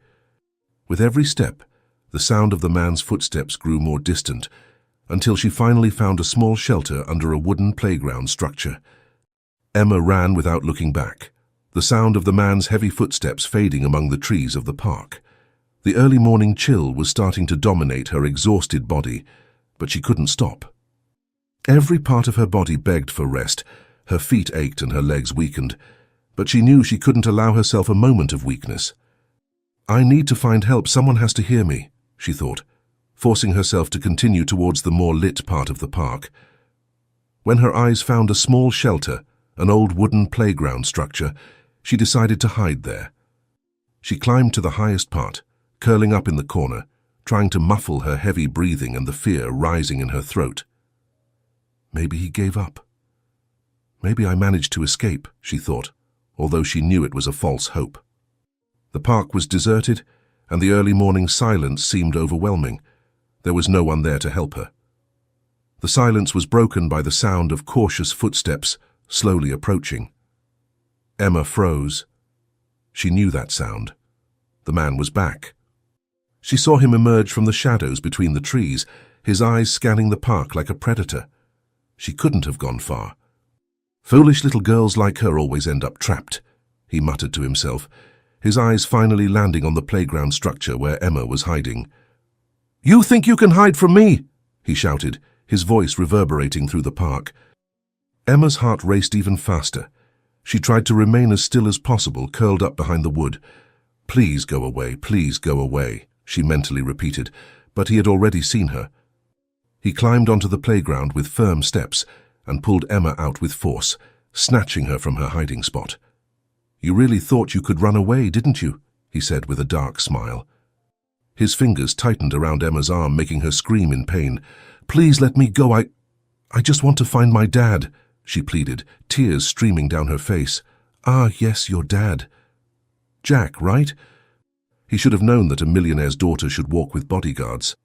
[SPEAKER 1] With every step, the sound of the man's footsteps grew more distant, until she finally found a small shelter under a wooden playground structure. Emma ran without looking back, the sound of the man's heavy footsteps fading among the trees of the park. The early morning chill was starting to dominate her exhausted body, but she couldn't stop. Every part of her body begged for rest. Her feet ached and her legs weakened, but she knew she couldn't allow herself a moment of weakness. "I need to find help. Someone has to hear me," she thought, forcing herself to continue towards the more lit part of the park. When her eyes found a small shelter, an old wooden playground structure, she decided to hide there. She climbed to the highest part, curling up in the corner, trying to muffle her heavy breathing and the fear rising in her throat. Maybe he gave up. Maybe I managed to escape, she thought, although she knew it was a false hope. The park was deserted, and the early morning silence seemed overwhelming. There was no one there to help her. The silence was broken by the sound of cautious footsteps slowly approaching. Emma froze. She knew that sound. The man was back. She saw him emerge from the shadows between the trees, his eyes scanning the park like a predator. She couldn't have gone far. Foolish little girls like her always end up trapped, he muttered to himself, his eyes finally landing on the playground structure where Emma was hiding. "You think you can hide from me?" he shouted, his voice reverberating through the park. Emma's heart raced even faster. She tried to remain as still as possible, curled up behind the wood. "Please go away, please go away," she mentally repeated, but he had already seen her. He climbed onto the playground with firm steps and pulled Emma out with force, snatching her from her hiding spot. "You really thought you could run away, didn't you?" he said with a dark smile. His fingers tightened around Emma's arm, making her scream in pain. "Please let me go, I just want to find my dad," she pleaded, tears streaming down her face. "Ah, yes, your dad. Jack, right?" He should have known that a millionaire's daughter should walk with bodyguards.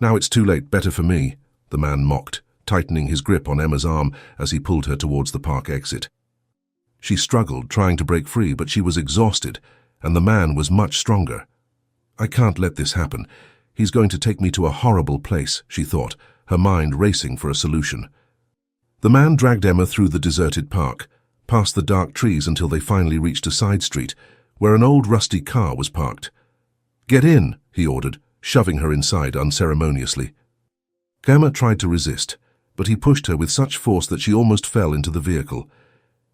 [SPEAKER 1] "Now it's too late, better for me," the man mocked, tightening his grip on Emma's arm as he pulled her towards the park exit. She struggled, trying to break free, but she was exhausted, and the man was much stronger. "I can't let this happen. He's going to take me to a horrible place," she thought, her mind racing for a solution. The man dragged Emma through the deserted park, past the dark trees until they finally reached a side street, where an old rusty car was parked. "Get in," he ordered, shoving her inside unceremoniously. Emma tried to resist, but he pushed her with such force that she almost fell into the vehicle.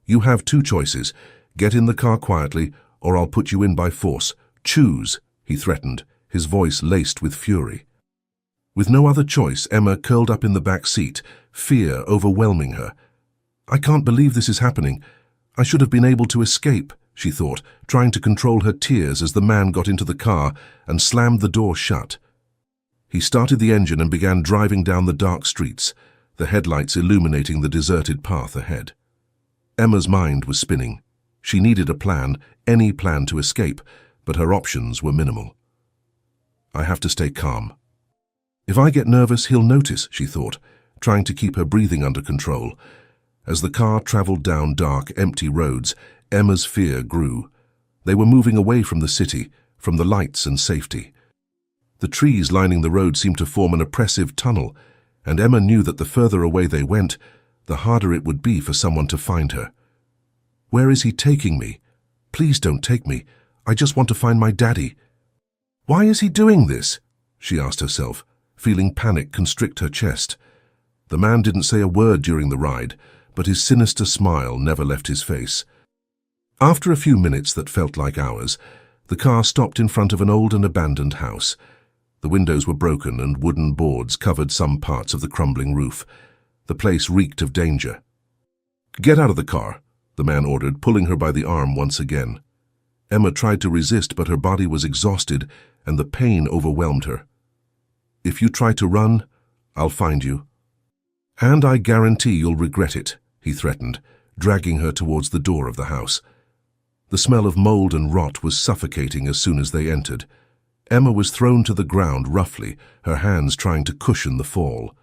[SPEAKER 1] "You have two choices. Get in the car quietly, or I'll put you in by force. Choose," he threatened, his voice laced with fury. With no other choice, Emma curled up in the back seat, fear overwhelming her. "I can't believe this is happening. I should have been able to escape," she thought, trying to control her tears as the man got into the car and slammed the door shut. He started the engine and began driving down the dark streets, the headlights illuminating the deserted path ahead. Emma's mind was spinning. She needed a plan, any plan to escape, but her options were minimal. "I have to stay calm. If I get nervous, he'll notice," she thought, trying to keep her breathing under control. As the car traveled down dark, empty roads, Emma's fear grew. They were moving away from the city, from the lights and safety. The trees lining the road seemed to form an oppressive tunnel, and Emma knew that the further away they went, the harder it would be for someone to find her. "Where is he taking me? Please don't take me. I just want to find my daddy." "Why is he doing this?" she asked herself, feeling panic constrict her chest. The man didn't say a word during the ride, but his sinister smile never left his face. After a few minutes that felt like hours, the car stopped in front of an old and abandoned house. The windows were broken and wooden boards covered some parts of the crumbling roof. The place reeked of danger. "Get out of the car," the man ordered, pulling her by the arm once again. Emma tried to resist, but her body was exhausted and the pain overwhelmed her. "If you try to run, I'll find you. And I guarantee you'll regret it," he threatened, dragging her towards the door of the house. The smell of mold and rot was suffocating as soon as they entered. Emma was thrown to the ground roughly, her hands trying to cushion the fall.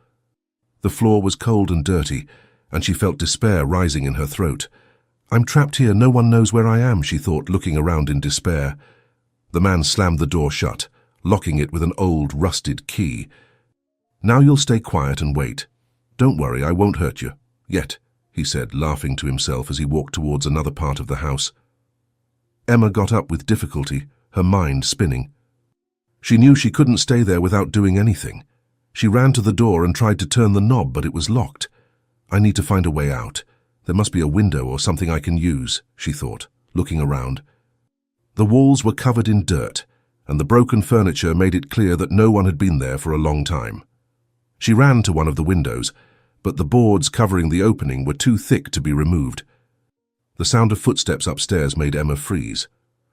[SPEAKER 1] The floor was cold and dirty, and she felt despair rising in her throat. "I'm trapped here, no one knows where I am," she thought, looking around in despair. The man slammed the door shut, locking it with an old, rusted key. "Now you'll stay quiet and wait. Don't worry, I won't hurt you. Yet," he said, laughing to himself as he walked towards another part of the house. Emma got up with difficulty, her mind spinning. She knew she couldn't stay there without doing anything. She ran to the door and tried to turn the knob, but it was locked. "I need to find a way out. There must be a window or something I can use," she thought, looking around. The walls were covered in dirt, and the broken furniture made it clear that no one had been there for a long time. She ran to one of the windows, but the boards covering the opening were too thick to be removed. The sound of footsteps upstairs made Emma freeze.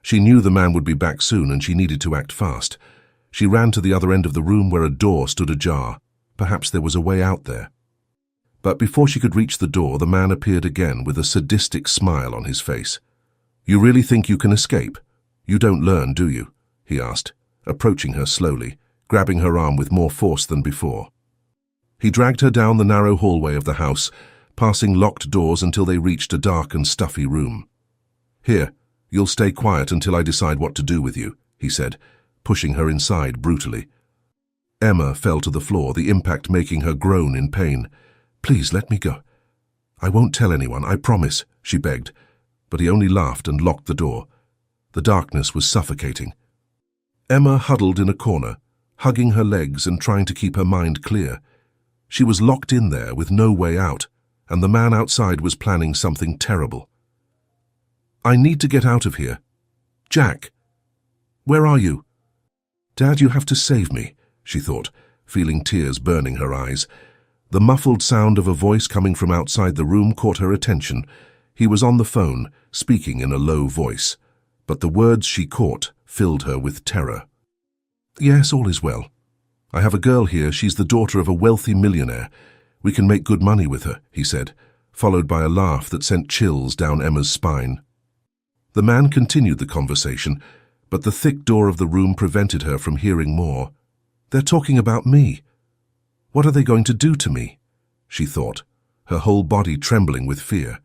[SPEAKER 1] She knew the man would be back soon and she needed to act fast. She ran to the other end of the room where a door stood ajar. Perhaps there was a way out there. But before she could reach the door, the man appeared again with a sadistic smile on his face. "You really think you can escape? You don't learn, do you?" he asked, approaching her slowly, grabbing her arm with more force than before. He dragged her down the narrow hallway of the house, passing locked doors until they reached a dark and stuffy room. "Here, you'll stay quiet until I decide what to do with you," he said, pushing her inside brutally. Emma fell to the floor, the impact making her groan in pain. "Please let me go." "I won't tell anyone, I promise," she begged, but he only laughed and locked the door. The darkness was suffocating. Emma huddled in a corner, hugging her legs and trying to keep her mind clear. She was locked in there with no way out, and the man outside was planning something terrible. "I need to get out of here. Jack, where are you?" "Dad, you have to save me," she thought, feeling tears burning her eyes. The muffled sound of a voice coming from outside the room caught her attention. He was on the phone, speaking in a low voice, but the words she caught filled her with terror. "Yes, all is well. I have a girl here. She's the daughter of a wealthy millionaire. We can make good money with her," he said, followed by a laugh that sent chills down Emma's spine. The man continued the conversation, but the thick door of the room prevented her from hearing more. "They're talking about me. What are they going to do to me?" she thought, her whole body trembling with fear.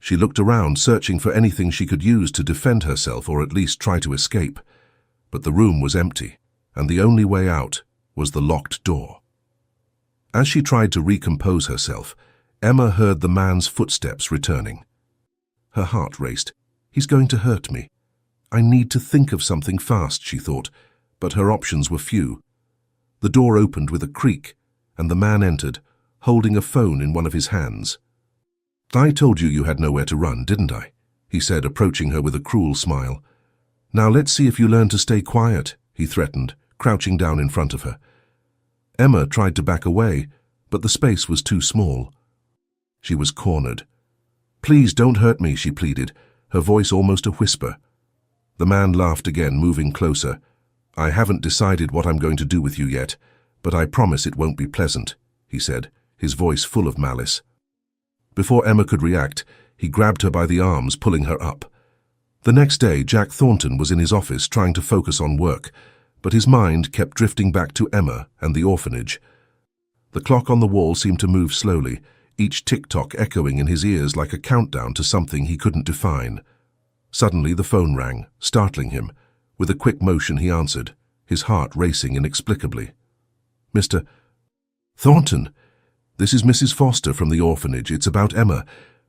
[SPEAKER 1] She looked around, searching for anything she could use to defend herself or at least try to escape. But the room was empty, and the only way out was the locked door. As she tried to recompose herself, Emma heard the man's footsteps returning. Her heart raced. "He's going to hurt me. I need to think of something fast," she thought, but her options were few. The door opened with a creak, and the man entered, holding a phone in one of his hands. "I told you you had nowhere to run, didn't I?" he said, approaching her with a cruel smile. "Now let's see if you learn to stay quiet," he threatened, crouching down in front of her. Emma tried to back away, but the space was too small. She was cornered. "Please don't hurt me," she pleaded, her voice almost a whisper. The man laughed again, moving closer. "I haven't decided what I'm going to do with you yet, but I promise it won't be pleasant," he said, his voice full of malice. Before Emma could react, he grabbed her by the arms, pulling her up. The next day, Jack Thornton was in his office trying to focus on work, but his mind kept drifting back to Emma and the orphanage. The clock on the wall seemed to move slowly, each tick-tock echoing in his ears like a countdown to something he couldn't define. Suddenly the phone rang, startling him. With a quick motion he answered, his heart racing inexplicably. "Mr. Thornton, this is Mrs. Foster from the orphanage. It's about Emma.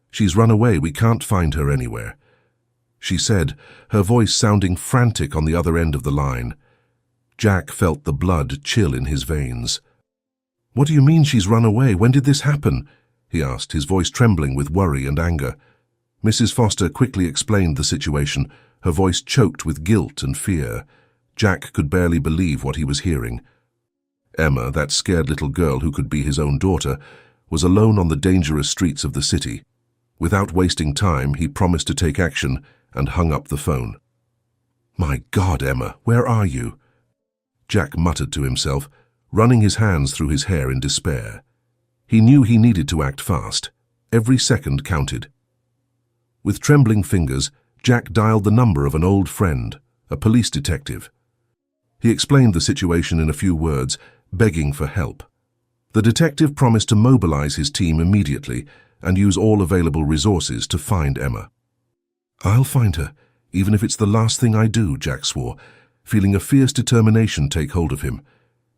[SPEAKER 1] She's run away. We can't find her anywhere," she said, her voice sounding frantic on the other end of the line. Jack felt the blood chill in his veins. "What do you mean she's run away? When did this happen?" he asked, his voice trembling with worry and anger. Mrs. Foster quickly explained the situation, her voice choked with guilt and fear. Jack could barely believe what he was hearing. Emma, that scared little girl who could be his own daughter, was alone on the dangerous streets of the city. Without wasting time, he promised to take action and hung up the phone. "My God, Emma, where are you?" Jack muttered to himself, running his hands through his hair in despair. He knew he needed to act fast. Every second counted. With trembling fingers, Jack dialed the number of an old friend, a police detective. He explained the situation in a few words, begging for help. The detective promised to mobilize his team immediately and use all available resources to find Emma. "I'll find her, even if it's the last thing I do," Jack swore, feeling a fierce determination take hold of him.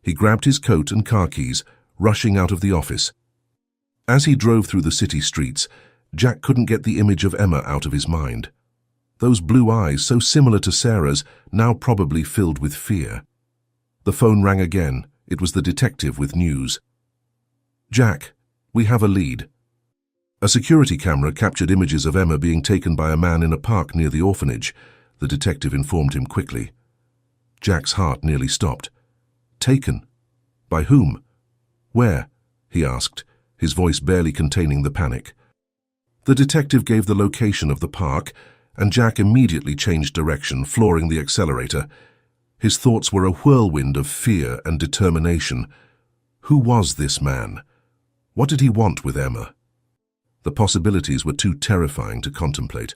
[SPEAKER 1] He grabbed his coat and car keys, rushing out of the office. As he drove through the city streets, Jack couldn't get the image of Emma out of his mind. Those blue eyes, so similar to Sarah's, now probably filled with fear. The phone rang again. It was the detective with news. "Jack, we have a lead." A security camera captured images of Emma being taken by a man in a park near the orphanage, the detective informed him quickly. Jack's heart nearly stopped. "Taken? By whom? Where?" he asked, his voice barely containing the panic. The detective gave the location of the park and Jack immediately changed direction, flooring the accelerator. His thoughts were a whirlwind of fear and determination. Who was this man? What did he want with Emma? The possibilities were too terrifying to contemplate.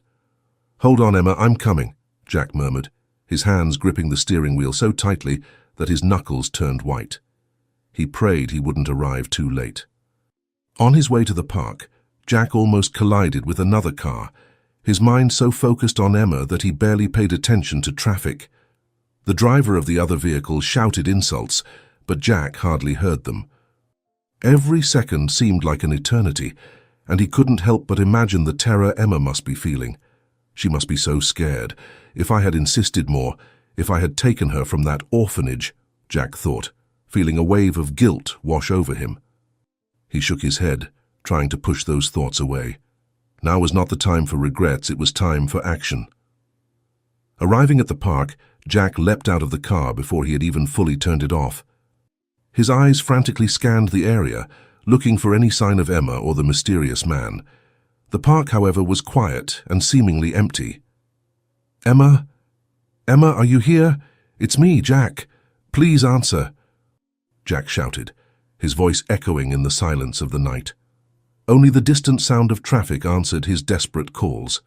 [SPEAKER 1] "Hold on, Emma, I'm coming," Jack murmured, his hands gripping the steering wheel so tightly that his knuckles turned white. He prayed he wouldn't arrive too late. On his way to the park, Jack almost collided with another car, his mind so focused on Emma that he barely paid attention to traffic. The driver of the other vehicle shouted insults, but Jack hardly heard them. Every second seemed like an eternity, and he couldn't help but imagine the terror Emma must be feeling. She must be so scared. If I had insisted more, if I had taken her from that orphanage, Jack thought, feeling a wave of guilt wash over him. He shook his head, trying to push those thoughts away. Now was not the time for regrets, it was time for action. Arriving at the park, Jack leapt out of the car before he had even fully turned it off. His eyes frantically scanned the area, looking for any sign of Emma or the mysterious man. The park, however, was quiet and seemingly empty. "Emma? Emma, are you here? It's me, Jack. Please answer," Jack shouted, his voice echoing in the silence of the night. Only the distant sound of traffic answered his desperate calls.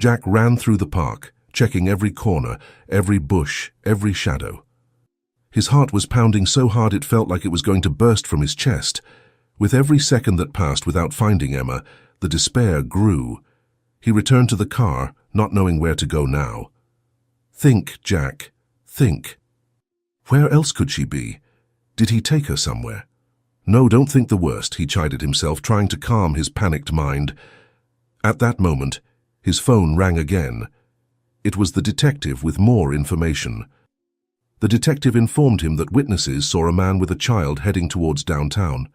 [SPEAKER 1] Jack ran through the park, checking every corner, every bush, every shadow. His heart was pounding so hard it felt like it was going to burst from his chest. With every second that passed without finding Emma, the despair grew. He returned to the car, not knowing where to go now. Think, Jack, think. Where else could she be? Did he take her somewhere? No, don't think the worst, he chided himself, trying to calm his panicked mind. At that moment, his phone rang again. It was the detective with more information. The detective informed him that witnesses saw a man with a child heading towards downtown.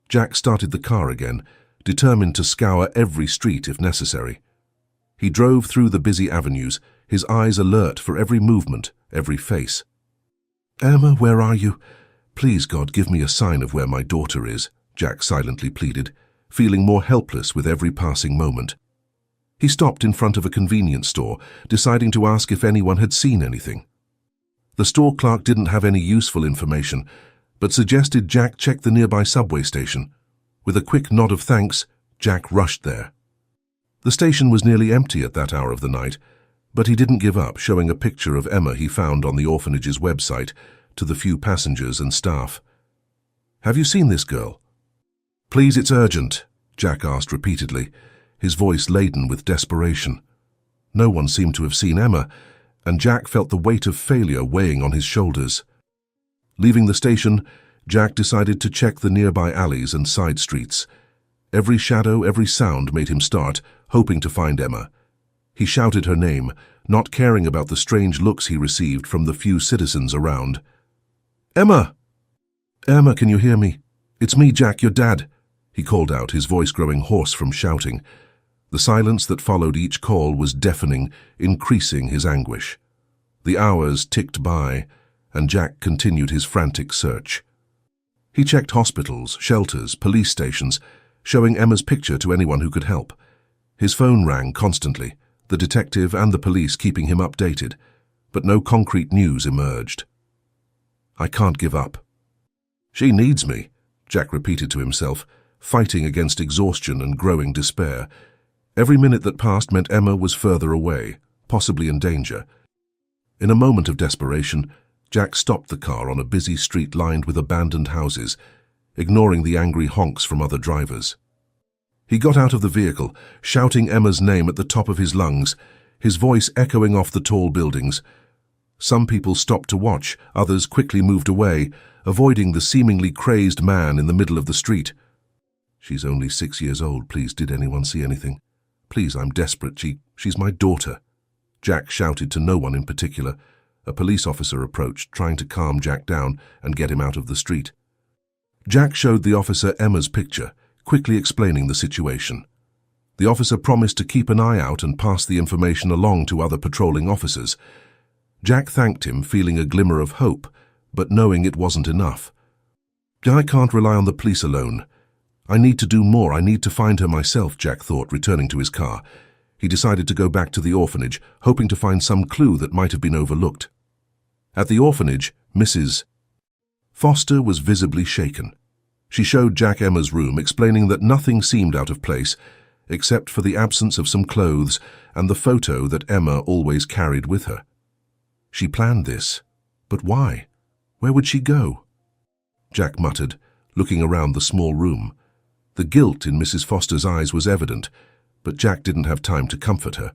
[SPEAKER 1] Jack started the car again, determined to scour every street if necessary. He drove through the busy avenues, his eyes alert for every movement, every face. "Emma, where are you? Please, God, give me a sign of where my daughter is," Jack silently pleaded, feeling more helpless with every passing moment. He stopped in front of a convenience store, deciding to ask if anyone had seen anything. The store clerk didn't have any useful information, but suggested Jack check the nearby subway station. With a quick nod of thanks, Jack rushed there. The station was nearly empty at that hour of the night, but he didn't give up, showing a picture of Emma he found on the orphanage's website to the few passengers and staff. "Have you seen this girl?" "Please, it's urgent," Jack asked repeatedly, his voice laden with desperation. No one seemed to have seen Emma, and Jack felt the weight of failure weighing on his shoulders. Leaving the station, Jack decided to check the nearby alleys and side streets. Every shadow, every sound made him start, hoping to find Emma. He shouted her name, not caring about the strange looks he received from the few citizens around. "Emma! Emma, can you hear me? It's me, Jack, your dad," he called out, his voice growing hoarse from shouting. The silence that followed each call was deafening, increasing his anguish. The hours ticked by, and Jack continued his frantic search. He checked hospitals, shelters, police stations, showing Emma's picture to anyone who could help. His phone rang constantly, the detective and the police keeping him updated, but no concrete news emerged. "I can't give up." "She needs me," Jack repeated to himself, fighting against exhaustion and growing despair. Every minute that passed meant Emma was further away, possibly in danger. In a moment of desperation, Jack stopped the car on a busy street lined with abandoned houses, ignoring the angry honks from other drivers. He got out of the vehicle, shouting Emma's name at the top of his lungs, his voice echoing off the tall buildings. Some people stopped to watch, others quickly moved away, avoiding the seemingly crazed man in the middle of the street. "She's only 6 years old, please, did anyone see anything? Please, I'm desperate, she's my daughter," Jack shouted to no one in particular. A police officer approached, trying to calm Jack down and get him out of the street. Jack showed the officer Emma's picture, quickly explaining the situation. The officer promised to keep an eye out and pass the information along to other patrolling officers. Jack thanked him, feeling a glimmer of hope, but knowing it wasn't enough. "I can't rely on the police alone. I need to do more. I need to find her myself," Jack thought, returning to his car. He decided to go back to the orphanage, hoping to find some clue that might have been overlooked. At the orphanage, Mrs. Foster was visibly shaken. She showed Jack Emma's room, explaining that nothing seemed out of place, except for the absence of some clothes and the photo that Emma always carried with her. She planned this, but why? Where would she go? Jack muttered, looking around the small room. The guilt in Mrs. Foster's eyes was evident, but Jack didn't have time to comfort her.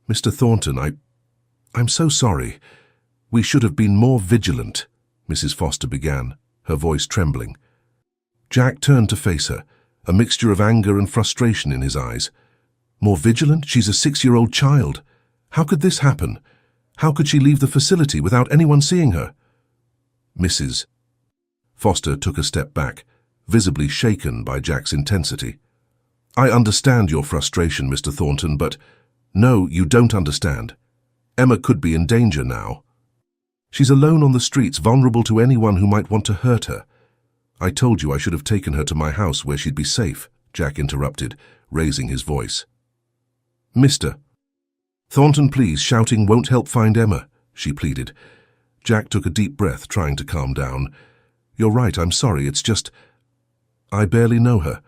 [SPEAKER 1] "Mr. Thornton, I'm so sorry. We should have been more vigilant," Mrs. Foster began, her voice trembling. Jack turned to face her, a mixture of anger and frustration in his eyes. "More vigilant? She's a 6-year-old child. How could this happen? How could she leave the facility without anyone seeing her?" Mrs. Foster took a step back, visibly shaken by Jack's intensity. "I understand your frustration, Mr. Thornton, but no, you don't understand. Emma could be in danger now. She's alone on the streets, vulnerable to anyone who might want to hurt her. I told you I should have taken her to my house where she'd be safe," Jack interrupted, raising his voice. "Mr. Thornton, please, shouting won't help find Emma," she pleaded. Jack took a deep breath, trying to calm down. "You're right, I'm sorry, it's just... I barely know her,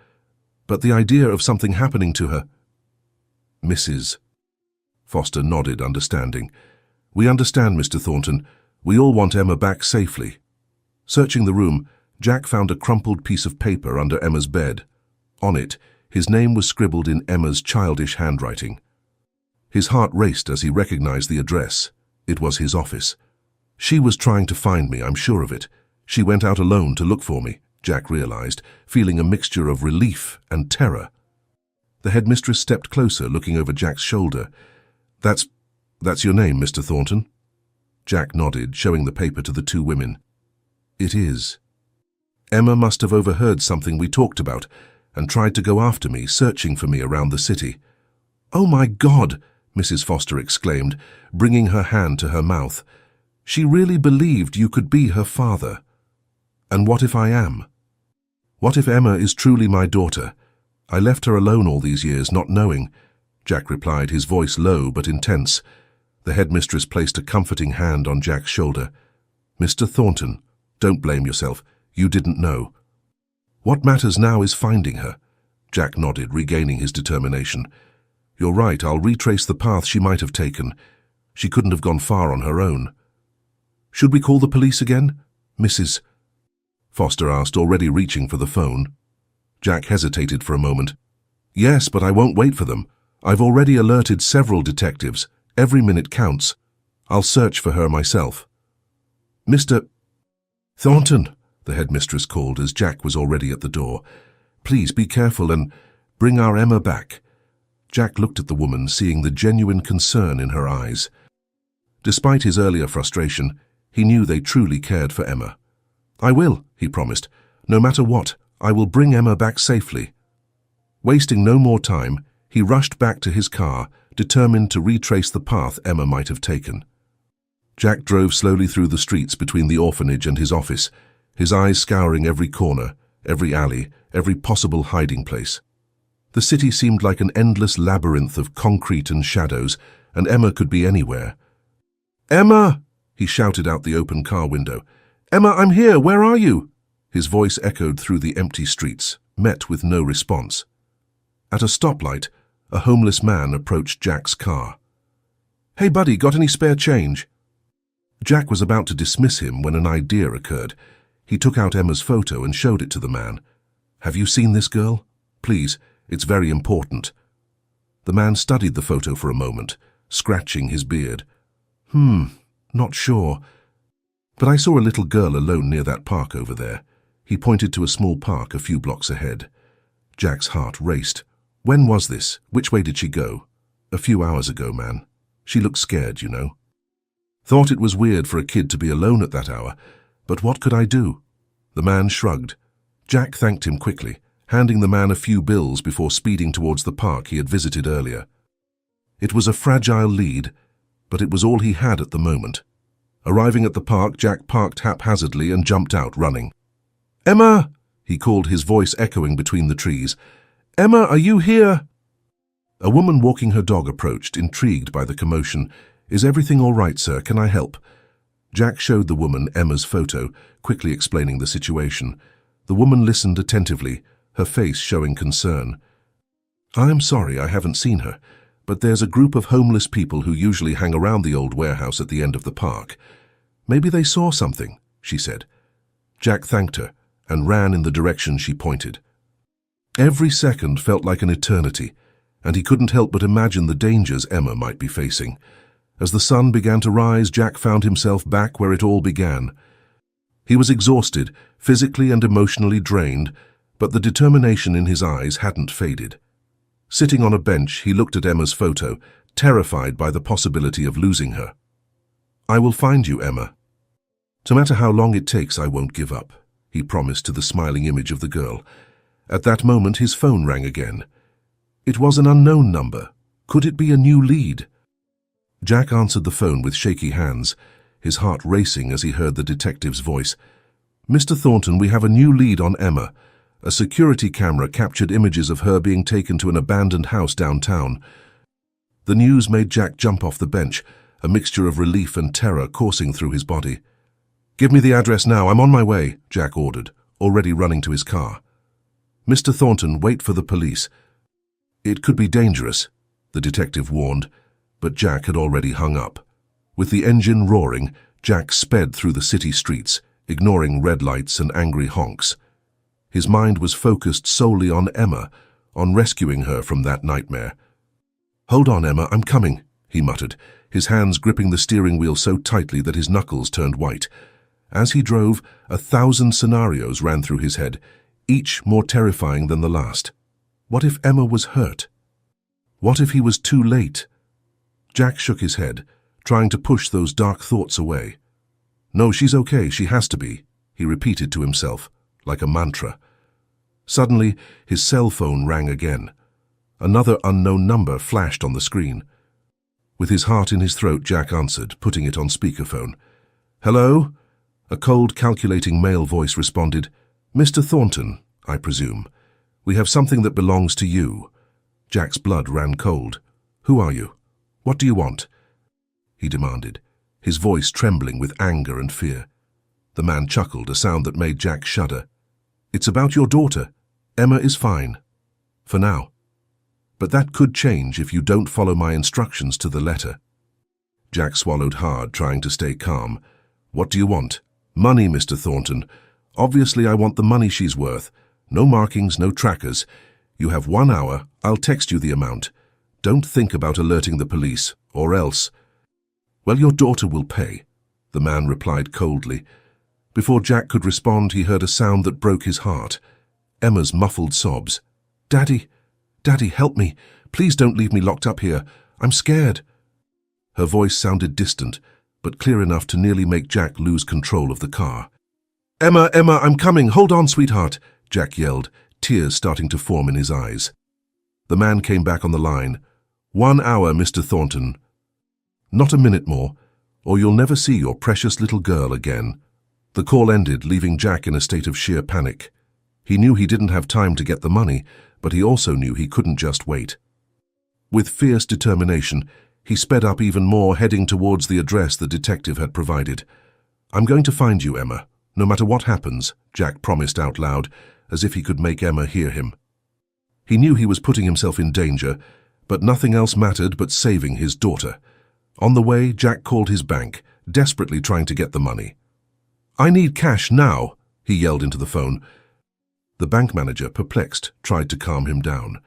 [SPEAKER 1] but the idea of something happening to her..." Mrs. Foster nodded, understanding. "We understand, Mr. Thornton. We all want Emma back safely." Searching the room, Jack found a crumpled piece of paper under Emma's bed. On it, his name was scribbled in Emma's childish handwriting. His heart raced as he recognized the address. It was his office. "She was trying to find me, I'm sure of it. She went out alone to look for me," Jack realized, feeling a mixture of relief and terror. The headmistress stepped closer, looking over Jack's shoulder. That's your name, Mr. Thornton?" Jack nodded, showing the paper to the two women. "It is. Emma must have overheard something we talked about and tried to go after me, searching for me around the city." "Oh my God!" Mrs. Foster exclaimed, bringing her hand to her mouth. "She really believed you could be her father. And what if I am? What if Emma is truly my daughter? I left her alone all these years, not knowing," Jack replied, his voice low but intense. The headmistress placed a comforting hand on Jack's shoulder. "Mr. Thornton, don't blame yourself. You didn't know. What matters now is finding her." Jack nodded, regaining his determination. "You're right, I'll retrace the path she might have taken. She couldn't have gone far on her own." "Should we call the police again?" Mrs. Foster asked, already reaching for the phone. Jack hesitated for a moment. "Yes, but I won't wait for them. I've already alerted several detectives. Every minute counts. I'll search for her myself." "Mr. Thornton," the headmistress called as Jack was already at the door. "Please be careful and bring our Emma back." Jack looked at the woman, seeing the genuine concern in her eyes. Despite his earlier frustration, he knew they truly cared for Emma. "I will," he promised. "No matter what, I will bring Emma back safely." Wasting no more time, he rushed back to his car, determined to retrace the path Emma might have taken. Jack drove slowly through the streets between the orphanage and his office, his eyes scouring every corner, every alley, every possible hiding place. The city seemed like an endless labyrinth of concrete and shadows, and Emma could be anywhere. "Emma!" he shouted out the open car window. "Emma, I'm here! Where are you?" His voice echoed through the empty streets, met with no response. At a stoplight, a homeless man approached Jack's car. "Hey buddy, got any spare change?" Jack was about to dismiss him when an idea occurred. He took out Emma's photo and showed it to the man. "Have you seen this girl? Please, it's very important." The man studied the photo for a moment, scratching his beard. Not sure. But I saw a little girl alone near that park over there." He pointed to a small park a few blocks ahead. Jack's heart raced. "When was this? Which way did she go?" "A few hours ago, man. She looked scared, you know." Thought it was weird for a kid to be alone at that hour, but what could I do? The man shrugged. Jack thanked him quickly, handing the man a few bills before speeding towards the park he had visited earlier. It was a fragile lead, but it was all he had at the moment. Arriving at the park, Jack parked haphazardly and jumped out, running. "Emma!" he called, his voice echoing between the trees. "Emma, are you here?" A woman walking her dog approached, intrigued by the commotion. "Is everything all right, sir? Can I help?" Jack showed the woman Emma's photo, quickly explaining the situation. The woman listened attentively, her face showing concern. "I'm sorry, I haven't seen her, but there's a group of homeless people who usually hang around the old warehouse at the end of the park. Maybe they saw something," she said. Jack thanked her and ran in the direction she pointed. Every second felt like an eternity, and he couldn't help but imagine the dangers Emma might be facing. As the sun began to rise, Jack found himself back where it all began. He was exhausted, physically and emotionally drained, but the determination in his eyes hadn't faded. Sitting on a bench, he looked at Emma's photo, terrified by the possibility of losing her. "I will find you, Emma. No matter how long it takes, I won't give up," he promised to the smiling image of the girl. At that moment, his phone rang again. It was an unknown number. Could it be a new lead? Jack answered the phone with shaky hands, his heart racing as he heard the detective's voice. "Mr. Thornton, we have a new lead on Emma. A security camera captured images of her being taken to an abandoned house downtown." The news made Jack jump off the bench, a mixture of relief and terror coursing through his body. "Give me the address now, I'm on my way," Jack ordered, already running to his car. "Mr. Thornton, wait for the police." "It could be dangerous," the detective warned, but Jack had already hung up. With the engine roaring, Jack sped through the city streets, ignoring red lights and angry honks. His mind was focused solely on Emma, on rescuing her from that nightmare. "Hold on, Emma, I'm coming," he muttered, his hands gripping the steering wheel so tightly that his knuckles turned white. As he drove, 1,000 scenarios ran through his head, each more terrifying than the last. What if Emma was hurt? What if he was too late? Jack shook his head, trying to push those dark thoughts away. "No, she's okay, she has to be," he repeated to himself, like a mantra. Suddenly, his cell phone rang again. Another unknown number flashed on the screen. With his heart in his throat, Jack answered, putting it on speakerphone. "Hello?" A cold, calculating male voice responded. "Mr. Thornton, I presume. We have something that belongs to you." Jack's blood ran cold. "Who are you? What do you want?" he demanded, his voice trembling with anger and fear. The man chuckled, a sound that made Jack shudder. "It's about your daughter. Emma is fine. For now. But that could change if you don't follow my instructions to the letter." Jack swallowed hard, trying to stay calm. "What do you want?" "Money, Mr. Thornton. Obviously, I want the money she's worth. No markings, no trackers. You have 1 hour. I'll text you the amount. Don't think about alerting the police, or else—" "Well, your daughter will pay," the man replied coldly. Before Jack could respond, he heard a sound that broke his heart. Emma's muffled sobs. "Daddy, Daddy, help me. Please don't leave me locked up here. I'm scared." Her voice sounded distant, but clear enough to nearly make Jack lose control of the car. "Emma, Emma, I'm coming. Hold on, sweetheart," Jack yelled, tears starting to form in his eyes. The man came back on the line. 1 hour, Mr. Thornton. Not a minute more, or you'll never see your precious little girl again." The call ended, leaving Jack in a state of sheer panic. He knew he didn't have time to get the money, but he also knew he couldn't just wait. With fierce determination, he sped up even more, heading towards the address the detective had provided. "I'm going to find you, Emma, no matter what happens," Jack promised out loud, as if he could make Emma hear him. He knew he was putting himself in danger, but nothing else mattered but saving his daughter. On the way, Jack called his bank, desperately trying to get the money. "I need cash now," he yelled into the phone. The bank manager, perplexed, tried to calm him down.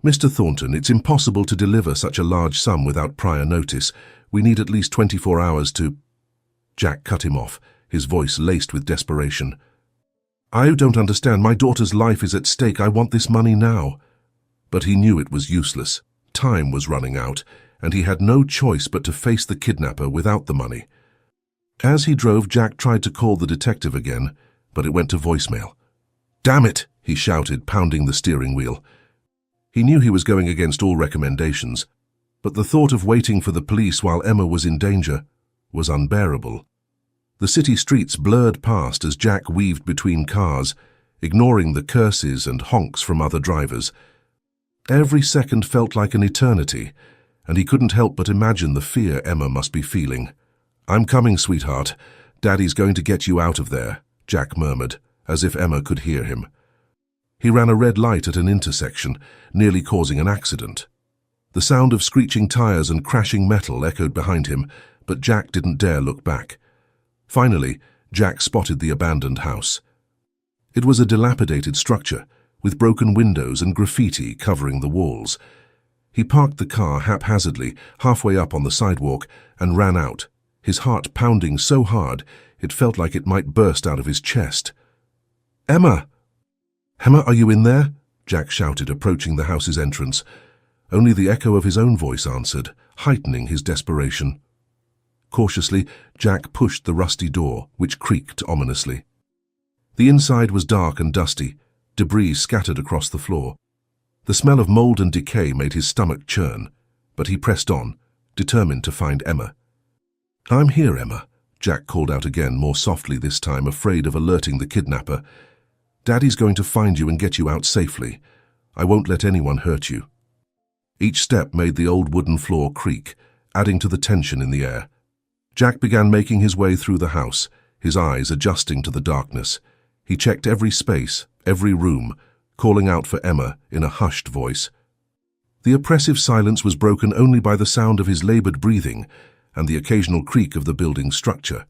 [SPEAKER 1] "Mr. Thornton, it's impossible to deliver such a large sum without prior notice. We need at least 24 hours to—" Jack cut him off, his voice laced with desperation. "I don't understand. My daughter's life is at stake. I want this money now." But he knew it was useless. Time was running out, and he had no choice but to face the kidnapper without the money. As he drove, Jack tried to call the detective again, but it went to voicemail. "Damn it!" he shouted, pounding the steering wheel. He knew he was going against all recommendations, but the thought of waiting for the police while Emma was in danger was unbearable. The city streets blurred past as Jack weaved between cars, ignoring the curses and honks from other drivers. Every second felt like an eternity, and he couldn't help but imagine the fear Emma must be feeling. "I'm coming, sweetheart. Daddy's going to get you out of there," Jack murmured, as if Emma could hear him. He ran a red light at an intersection, nearly causing an accident. The sound of screeching tires and crashing metal echoed behind him, but Jack didn't dare look back. Finally, Jack spotted the abandoned house. It was a dilapidated structure, with broken windows and graffiti covering the walls. He parked the car haphazardly, halfway up on the sidewalk, and ran out, his heart pounding so hard it felt like it might burst out of his chest. "Emma! Emma, are you in there?" Jack shouted, approaching the house's entrance. Only the echo of his own voice answered, heightening his desperation. Cautiously, Jack pushed the rusty door, which creaked ominously. The inside was dark and dusty, debris scattered across the floor. The smell of mold and decay made his stomach churn, but he pressed on, determined to find Emma. "I'm here, Emma," Jack called out again, more softly this time, afraid of alerting the kidnapper. "Daddy's going to find you and get you out safely. I won't let anyone hurt you." Each step made the old wooden floor creak, adding to the tension in the air. Jack began making his way through the house, his eyes adjusting to the darkness. He checked every space, every room, calling out for Emma in a hushed voice. The oppressive silence was broken only by the sound of his labored breathing and the occasional creak of the building's structure.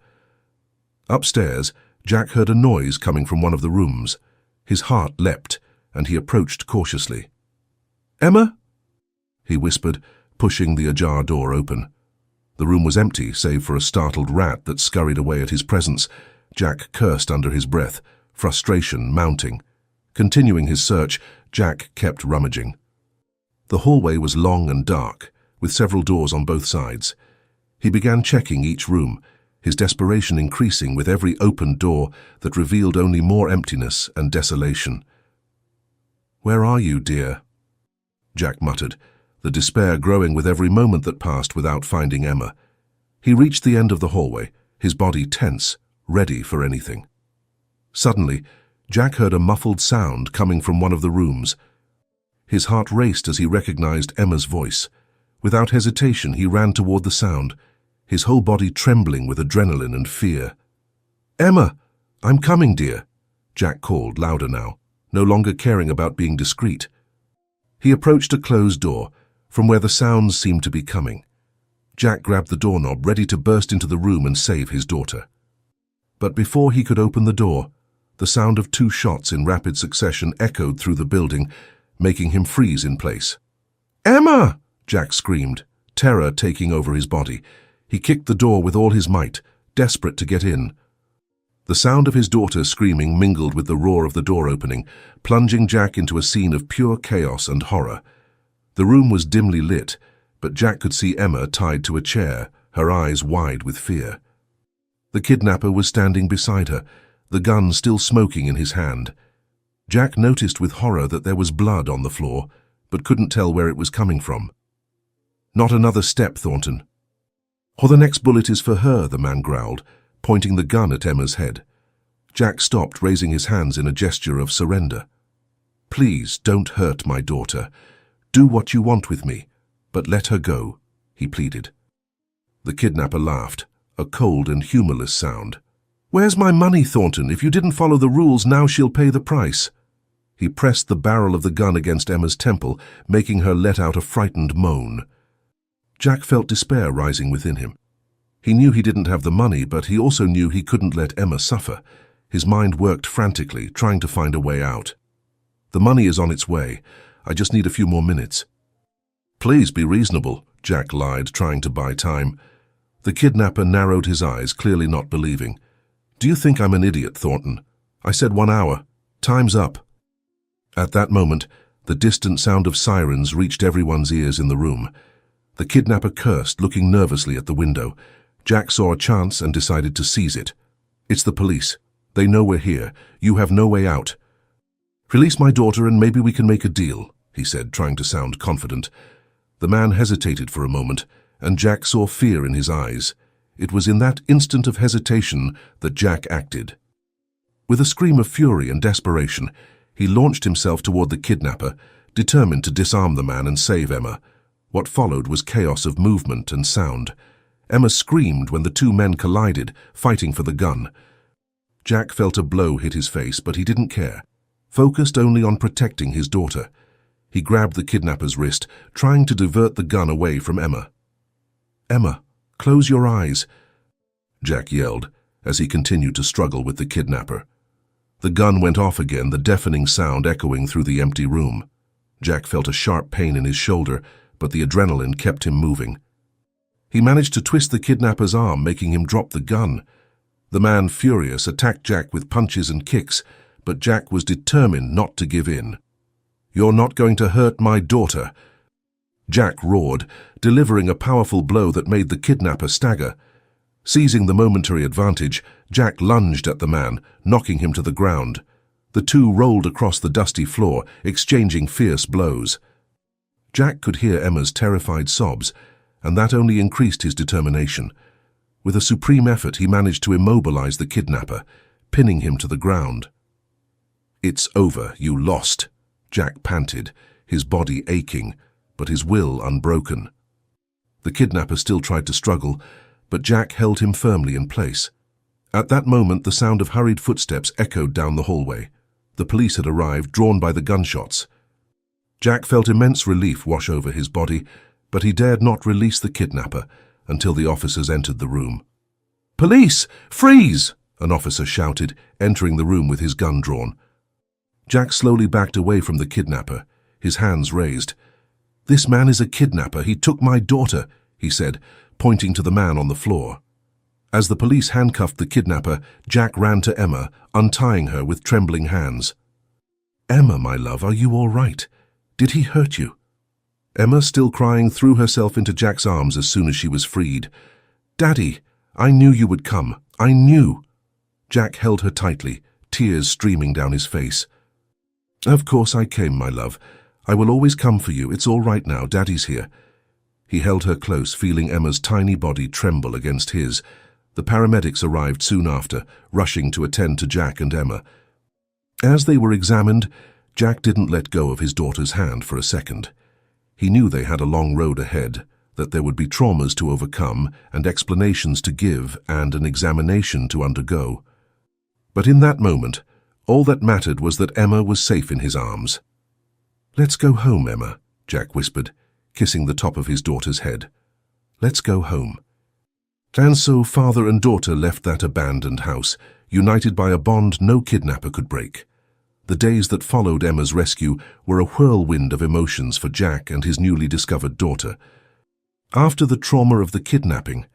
[SPEAKER 1] Upstairs, Jack heard a noise coming from one of the rooms. His heart leapt, and he approached cautiously. "Emma?" he whispered, pushing the ajar door open. The room was empty, save for a startled rat that scurried away at his presence. Jack cursed under his breath, frustration mounting. Continuing his search, Jack kept rummaging. The hallway was long and dark, with several doors on both sides. He began checking each room, his desperation increasing with every opened door that revealed only more emptiness and desolation. "Where are you, dear?" Jack muttered, the despair growing with every moment that passed without finding Emma. He reached the end of the hallway, his body tense, ready for anything. Suddenly, Jack heard a muffled sound coming from one of the rooms. His heart raced as he recognized Emma's voice. Without hesitation, he ran toward the sound, his whole body trembling with adrenaline and fear. "Emma! I'm coming, dear," Jack called, louder now, no longer caring about being discreet. He approached a closed door, from where the sounds seemed to be coming. Jack grabbed the doorknob, ready to burst into the room and save his daughter. But before he could open the door, the sound of 2 shots in rapid succession echoed through the building, making him freeze in place. "Emma!" Jack screamed, terror taking over his body. He kicked the door with all his might, desperate to get in. The sound of his daughter screaming mingled with the roar of the door opening, plunging Jack into a scene of pure chaos and horror. The room was dimly lit, but Jack could see Emma tied to a chair, her eyes wide with fear. The kidnapper was standing beside her, the gun still smoking in his hand. Jack noticed with horror that there was blood on the floor, but couldn't tell where it was coming from. "Not another step, Thornton." "Or the next bullet is for her," the man growled, pointing the gun at Emma's head. Jack stopped, raising his hands in a gesture of surrender. "Please, don't hurt my daughter. Do what you want with me, but let her go," he pleaded. The kidnapper laughed, a cold and humorless sound. "Where's my money, Thornton? If you didn't follow the rules, now she'll pay the price." He pressed the barrel of the gun against Emma's temple, making her let out a frightened moan. Jack felt despair rising within him. He knew he didn't have the money, but he also knew he couldn't let Emma suffer. His mind worked frantically, trying to find a way out. "The money is on its way. I just need a few more minutes." "Please be reasonable," Jack lied, trying to buy time. The kidnapper narrowed his eyes, clearly not believing. "Do you think I'm an idiot, Thornton? I said 1 hour. Time's up." At that moment, the distant sound of sirens reached everyone's ears in the room. The kidnapper cursed, looking nervously at the window. Jack saw a chance and decided to seize it. "It's the police. They know we're here. You have no way out." "Release my daughter and maybe we can make a deal," he said, trying to sound confident. The man hesitated for a moment, and Jack saw fear in his eyes. It was in that instant of hesitation that Jack acted. With a scream of fury and desperation, he launched himself toward the kidnapper, determined to disarm the man and save Emma. What followed was chaos of movement and sound. Emma screamed when the two men collided, fighting for the gun. Jack felt a blow hit his face, but he didn't care, focused only on protecting his daughter. He grabbed the kidnapper's wrist, trying to divert the gun away from Emma. "Emma, close your eyes," Jack yelled as he continued to struggle with the kidnapper. The gun went off again, the deafening sound echoing through the empty room. Jack felt a sharp pain in his shoulder, but the adrenaline kept him moving. He managed to twist the kidnapper's arm, making him drop the gun. The man, furious, attacked Jack with punches and kicks, but Jack was determined not to give in. "You're not going to hurt my daughter," Jack roared, delivering a powerful blow that made the kidnapper stagger. Seizing the momentary advantage, Jack lunged at the man, knocking him to the ground. The two rolled across the dusty floor, exchanging fierce blows. Jack could hear Emma's terrified sobs, and that only increased his determination. With a supreme effort, he managed to immobilize the kidnapper, pinning him to the ground. "It's over, you lost," Jack panted, his body aching, but his will unbroken. The kidnapper still tried to struggle, but Jack held him firmly in place. At that moment, the sound of hurried footsteps echoed down the hallway. The police had arrived, drawn by the gunshots. Jack felt immense relief wash over his body, but he dared not release the kidnapper until the officers entered the room. "Police! Freeze!" an officer shouted, entering the room with his gun drawn. Jack slowly backed away from the kidnapper, his hands raised. "This man is a kidnapper. He took my daughter," he said, pointing to the man on the floor. As the police handcuffed the kidnapper, Jack ran to Emma, untying her with trembling hands. "Emma, my love, are you all right? Did he hurt you?" Emma, still crying, threw herself into Jack's arms as soon as she was freed. "Daddy, I knew you would come. I knew." Jack held her tightly, tears streaming down his face. "Of course I came, my love. I will always come for you. It's all right now. Daddy's here." He held her close, feeling Emma's tiny body tremble against his. The paramedics arrived soon after, rushing to attend to Jack and Emma. As they were examined, Jack didn't let go of his daughter's hand for a second. He knew they had a long road ahead, that there would be traumas to overcome and explanations to give and an examination to undergo. But in that moment, all that mattered was that Emma was safe in his arms. "Let's go home, Emma," Jack whispered, kissing the top of his daughter's head. "Let's go home." And so father and daughter left that abandoned house, united by a bond no kidnapper could break. The days that followed Emma's rescue were a whirlwind of emotions for Jack and his newly discovered daughter. After the trauma of the kidnapping,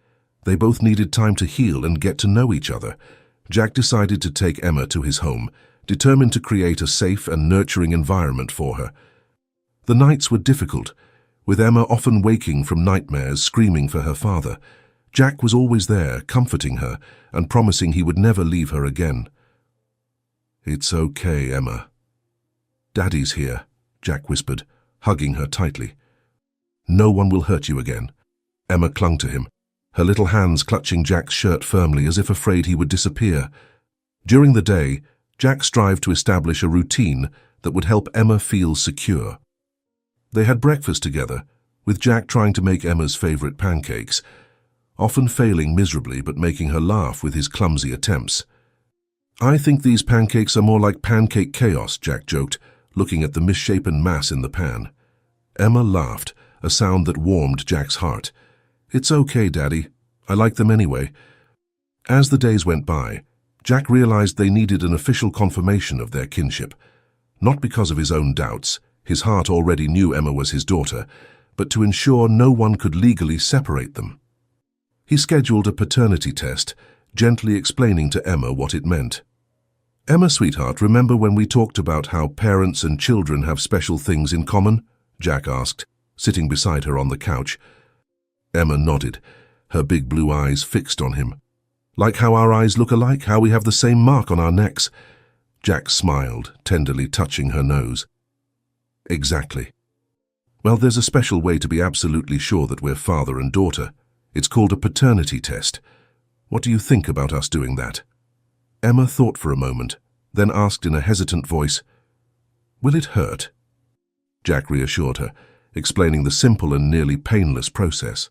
[SPEAKER 1] they both needed time to heal and get to know each other. Jack decided to take Emma to his home, determined to create a safe and nurturing environment for her. The nights were difficult, with Emma often waking from nightmares, screaming for her father. Jack was always there, comforting her and promising he would never leave her again. "It's okay, Emma." "Daddy's here," Jack whispered, hugging her tightly. "No one will hurt you again." Emma clung to him, her little hands clutching Jack's shirt firmly as if afraid he would disappear. During the day, Jack strived to establish a routine that would help Emma feel secure. They had breakfast together, with Jack trying to make Emma's favorite pancakes, often failing miserably but making her laugh with his clumsy attempts. "I think these pancakes are more like pancake chaos," Jack joked, looking at the misshapen mass in the pan. Emma laughed, a sound that warmed Jack's heart. "It's okay, Daddy. I like them anyway." As the days went by, Jack realized they needed an official confirmation of their kinship. Not because of his own doubts, his heart already knew Emma was his daughter, but to ensure no one could legally separate them. He scheduled a paternity test, gently explaining to Emma what it meant. "Emma, sweetheart, remember when we talked about how parents and children have special things in common?" Jack asked, sitting beside her on the couch. Emma nodded, her big blue eyes fixed on him. "Like how our eyes look alike, how we have the same mark on our necks?" Jack smiled, tenderly touching her nose. "Exactly. Well, there's a special way to be absolutely sure that we're father and daughter. It's called a paternity test. What do you think about us doing that?" Emma thought for a moment, then asked in a hesitant voice, "Will it hurt?" Jack reassured her, explaining the simple and nearly painless process.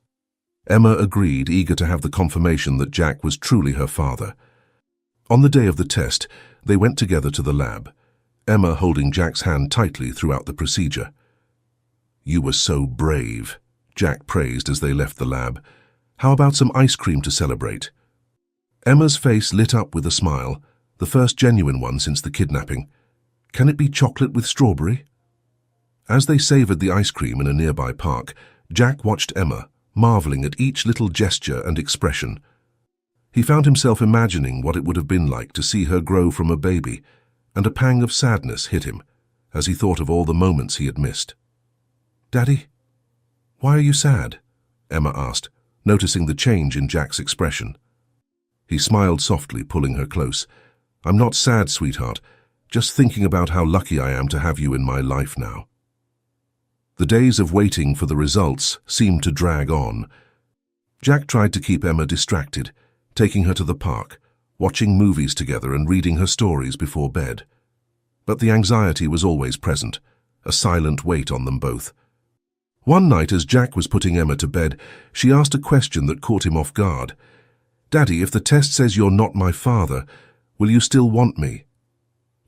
[SPEAKER 1] Emma agreed, eager to have the confirmation that Jack was truly her father. On the day of the test, they went together to the lab, Emma holding Jack's hand tightly throughout the procedure. "You were so brave," Jack praised as they left the lab. "How about some ice cream to celebrate?" Emma's face lit up with a smile, the first genuine one since the kidnapping. "Can it be chocolate with strawberry?" As they savored the ice cream in a nearby park, Jack watched Emma, marveling at each little gesture and expression. He found himself imagining what it would have been like to see her grow from a baby, and a pang of sadness hit him as he thought of all the moments he had missed. "Daddy, why are you sad?" Emma asked, noticing the change in Jack's expression. He smiled softly, pulling her close. "I'm not sad, sweetheart, just thinking about how lucky I am to have you in my life now." The days of waiting for the results seemed to drag on. Jack tried to keep Emma distracted, taking her to the park, watching movies together and reading her stories before bed. But the anxiety was always present, a silent weight on them both. One night, as Jack was putting Emma to bed, she asked a question that caught him off guard. "Daddy, if the test says you're not my father, will you still want me?"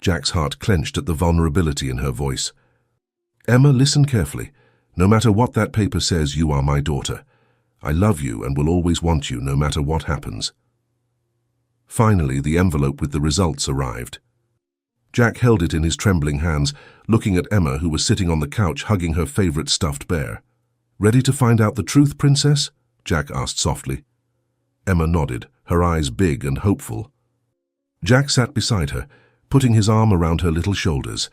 [SPEAKER 1] Jack's heart clenched at the vulnerability in her voice. "Emma, listen carefully. No matter what that paper says, you are my daughter. I love you and will always want you no matter what happens." Finally, the envelope with the results arrived. Jack held it in his trembling hands, looking at Emma, who was sitting on the couch hugging her favorite stuffed bear. "Ready to find out the truth, princess?" Jack asked softly. Emma nodded, her eyes big and hopeful. Jack sat beside her, putting his arm around her little shoulders.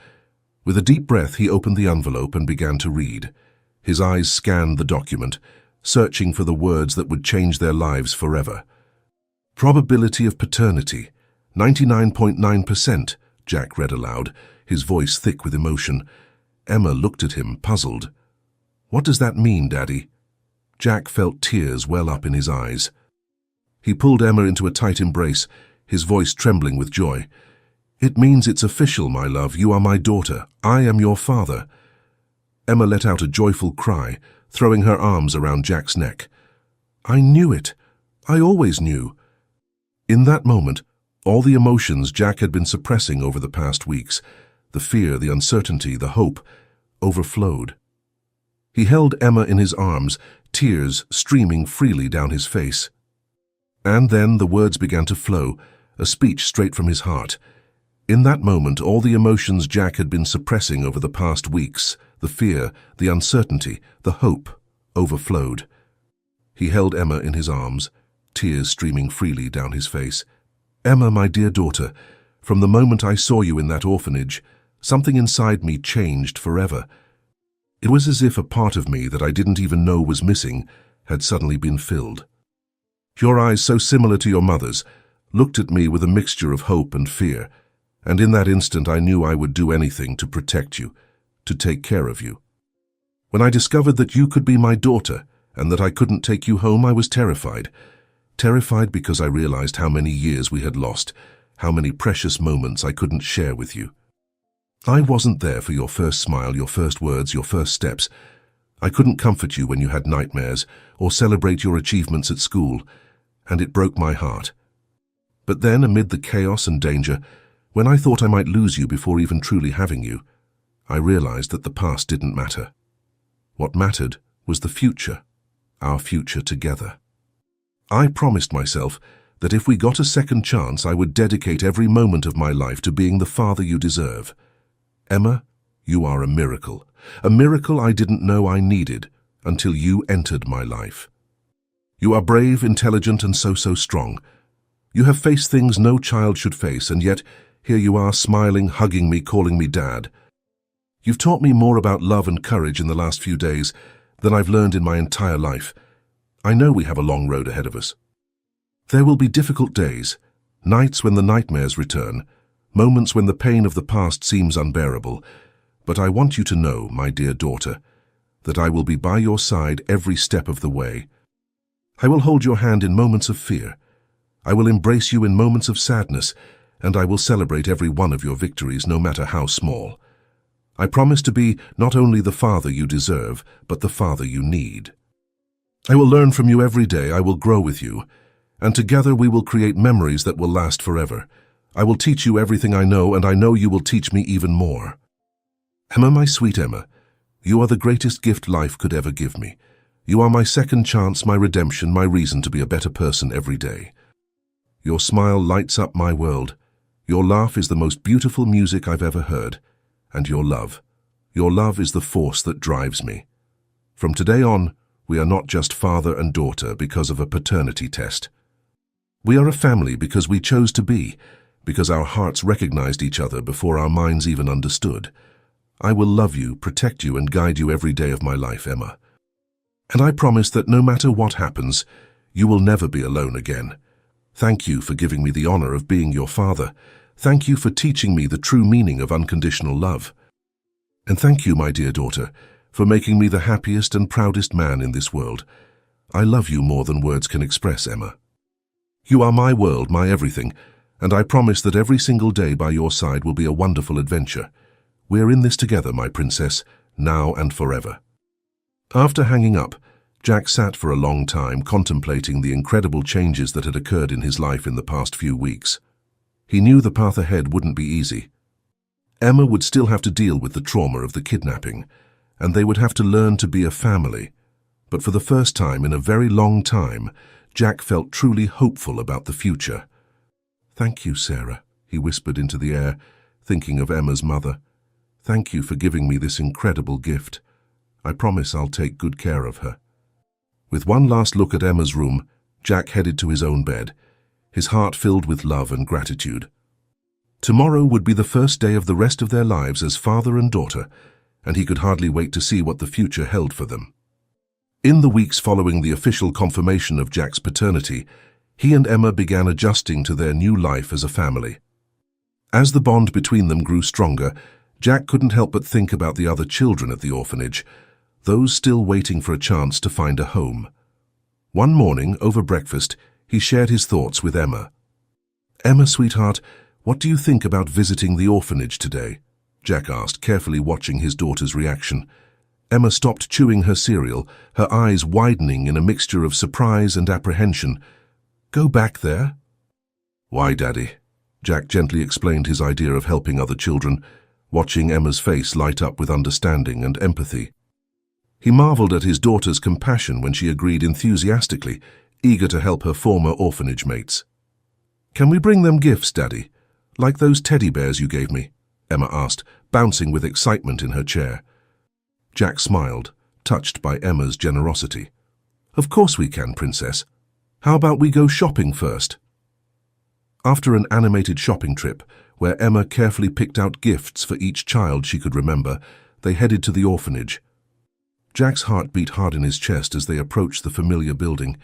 [SPEAKER 1] With a deep breath, he opened the envelope and began to read. His eyes scanned the document, searching for the words that would change their lives forever. "Probability of paternity, 99.9%, Jack read aloud, his voice thick with emotion. Emma looked at him, puzzled. "What does that mean, Daddy?" Jack felt tears well up in his eyes. He pulled Emma into a tight embrace, his voice trembling with joy. "It means it's official, my love. You are my daughter. I am your father." Emma let out a joyful cry, throwing her arms around Jack's neck. "I knew it. I always knew." In that moment, all the emotions Jack had been suppressing over the past weeks, the fear, the uncertainty, the hope, overflowed. He held Emma in his arms, tears streaming freely down his face. And then the words began to flow, a speech straight from his heart. In that moment, all the emotions Jack had been suppressing over the past weeks, the fear, the uncertainty, the hope, overflowed. He held Emma in his arms, tears streaming freely down his face. "Emma, my dear daughter, from the moment I saw you in that orphanage, something inside me changed forever. It was as if a part of me that I didn't even know was missing had suddenly been filled. Your eyes, so similar to your mother's, looked at me with a mixture of hope and fear, and in that instant I knew I would do anything to protect you, to take care of you. When I discovered that you could be my daughter and that I couldn't take you home, I was terrified. Terrified because I realized how many years we had lost, how many precious moments I couldn't share with you. I wasn't there for your first smile, your first words, your first steps. I couldn't comfort you when you had nightmares or celebrate your achievements at school, and it broke my heart. But then, amid the chaos and danger, when I thought I might lose you before even truly having you, I realized that the past didn't matter. What mattered was the future, our future together. I promised myself that if we got a second chance, I would dedicate every moment of my life to being the father you deserve. Emma, you are a miracle I didn't know I needed until you entered my life. You are brave, intelligent, and so strong. You have faced things no child should face, and yet here you are, smiling, hugging me, calling me Dad. You've taught me more about love and courage in the last few days than I've learned in my entire life. I know we have a long road ahead of us. There will be difficult days, nights when the nightmares return, moments when the pain of the past seems unbearable, but I want you to know, my dear daughter, that I will be by your side every step of the way. I will hold your hand in moments of fear. I will embrace you in moments of sadness, and I will celebrate every one of your victories, no matter how small. I promise to be not only the father you deserve, but the father you need. I will learn from you every day, I will grow with you, and together we will create memories that will last forever. I will teach you everything I know, and I know you will teach me even more. Emma, my sweet Emma, you are the greatest gift life could ever give me. You are my second chance, my redemption, my reason to be a better person every day. Your smile lights up my world. Your laugh is the most beautiful music I've ever heard. And your love is the force that drives me. From today on, we are not just father and daughter because of a paternity test. We are a family because we chose to be, because our hearts recognized each other before our minds even understood. I will love you, protect you, and guide you every day of my life, Emma. And I promise that no matter what happens, you will never be alone again. Thank you for giving me the honor of being your father. Thank you for teaching me the true meaning of unconditional love. And thank you, my dear daughter, for making me the happiest and proudest man in this world. I love you more than words can express, Emma. You are my world, my everything, and I promise that every single day by your side will be a wonderful adventure. We're in this together, my princess, now and forever. After hanging up, Jack sat for a long time contemplating the incredible changes that had occurred in his life in the past few weeks. He knew the path ahead wouldn't be easy. Emma would still have to deal with the trauma of the kidnapping, and they would have to learn to be a family. But for the first time in a very long time, Jack felt truly hopeful about the future. "Thank you, Sarah," he whispered into the air, thinking of Emma's mother. "Thank you for giving me this incredible gift. I promise I'll take good care of her." With one last look at Emma's room, Jack headed to his own bed, his heart filled with love and gratitude. Tomorrow would be the first day of the rest of their lives as father and daughter, and he could hardly wait to see what the future held for them. In the weeks following the official confirmation of Jack's paternity, he and Emma began adjusting to their new life as a family. As the bond between them grew stronger, Jack couldn't help but think about the other children at the orphanage, those still waiting for a chance to find a home. One morning, over breakfast, he shared his thoughts with Emma. "Emma, sweetheart, what do you think about visiting the orphanage today?" Jack asked, carefully watching his daughter's reaction. Emma stopped chewing her cereal, her eyes widening in a mixture of surprise and apprehension. "Go back there?" "Why, Daddy?" Jack gently explained his idea of helping other children, watching Emma's face light up with understanding and empathy. He marveled at his daughter's compassion when she agreed enthusiastically, eager to help her former orphanage mates. "Can we bring them gifts, Daddy? Like those teddy bears you gave me?" Emma asked, bouncing with excitement in her chair. Jack smiled, touched by Emma's generosity. "Of course we can, Princess. How about we go shopping first?" After an animated shopping trip, where Emma carefully picked out gifts for each child she could remember, they headed to the orphanage. Jack's heart beat hard in his chest as they approached the familiar building.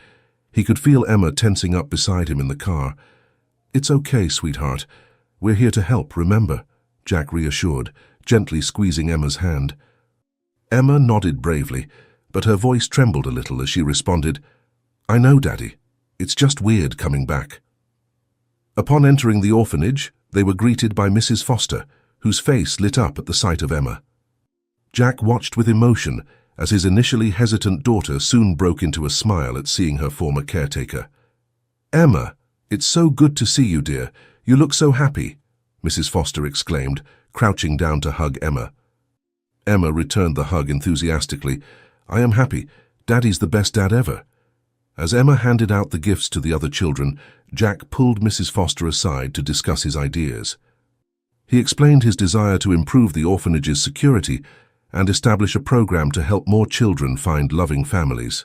[SPEAKER 1] He could feel Emma tensing up beside him in the car. "It's okay, sweetheart. We're here to help, remember?" Jack reassured, gently squeezing Emma's hand. Emma nodded bravely, but her voice trembled a little as she responded, "I know, Daddy. It's just weird coming back." Upon entering the orphanage, they were greeted by Mrs. Foster, whose face lit up at the sight of Emma. Jack watched with emotion as his initially hesitant daughter soon broke into a smile at seeing her former caretaker. "Emma, it's so good to see you, dear. You look so happy," Mrs. Foster exclaimed, crouching down to hug Emma. Emma returned the hug enthusiastically. "I am happy. Daddy's the best dad ever." As Emma handed out the gifts to the other children, Jack pulled Mrs. Foster aside to discuss his ideas. He explained his desire to improve the orphanage's security and establish a program to help more children find loving families.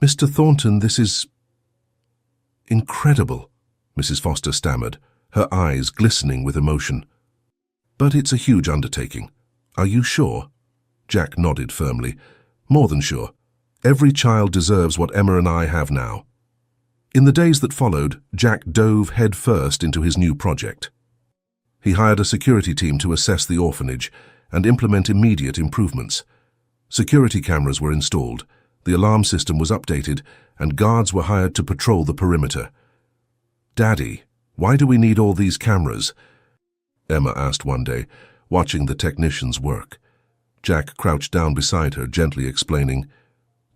[SPEAKER 1] "Mr. Thornton, this is incredible," Mrs. Foster stammered, her eyes glistening with emotion. "But it's a huge undertaking. Are you sure?" Jack nodded firmly. "More than sure. Every child deserves what Emma and I have now." In the days that followed, Jack dove headfirst into his new project. He hired a security team to assess the orphanage and implement immediate improvements. Security cameras were installed, the alarm system was updated, and guards were hired to patrol the perimeter. "Daddy, why do we need all these cameras?" Emma asked one day. watching the technicians work. Jack crouched down beside her, gently explaining,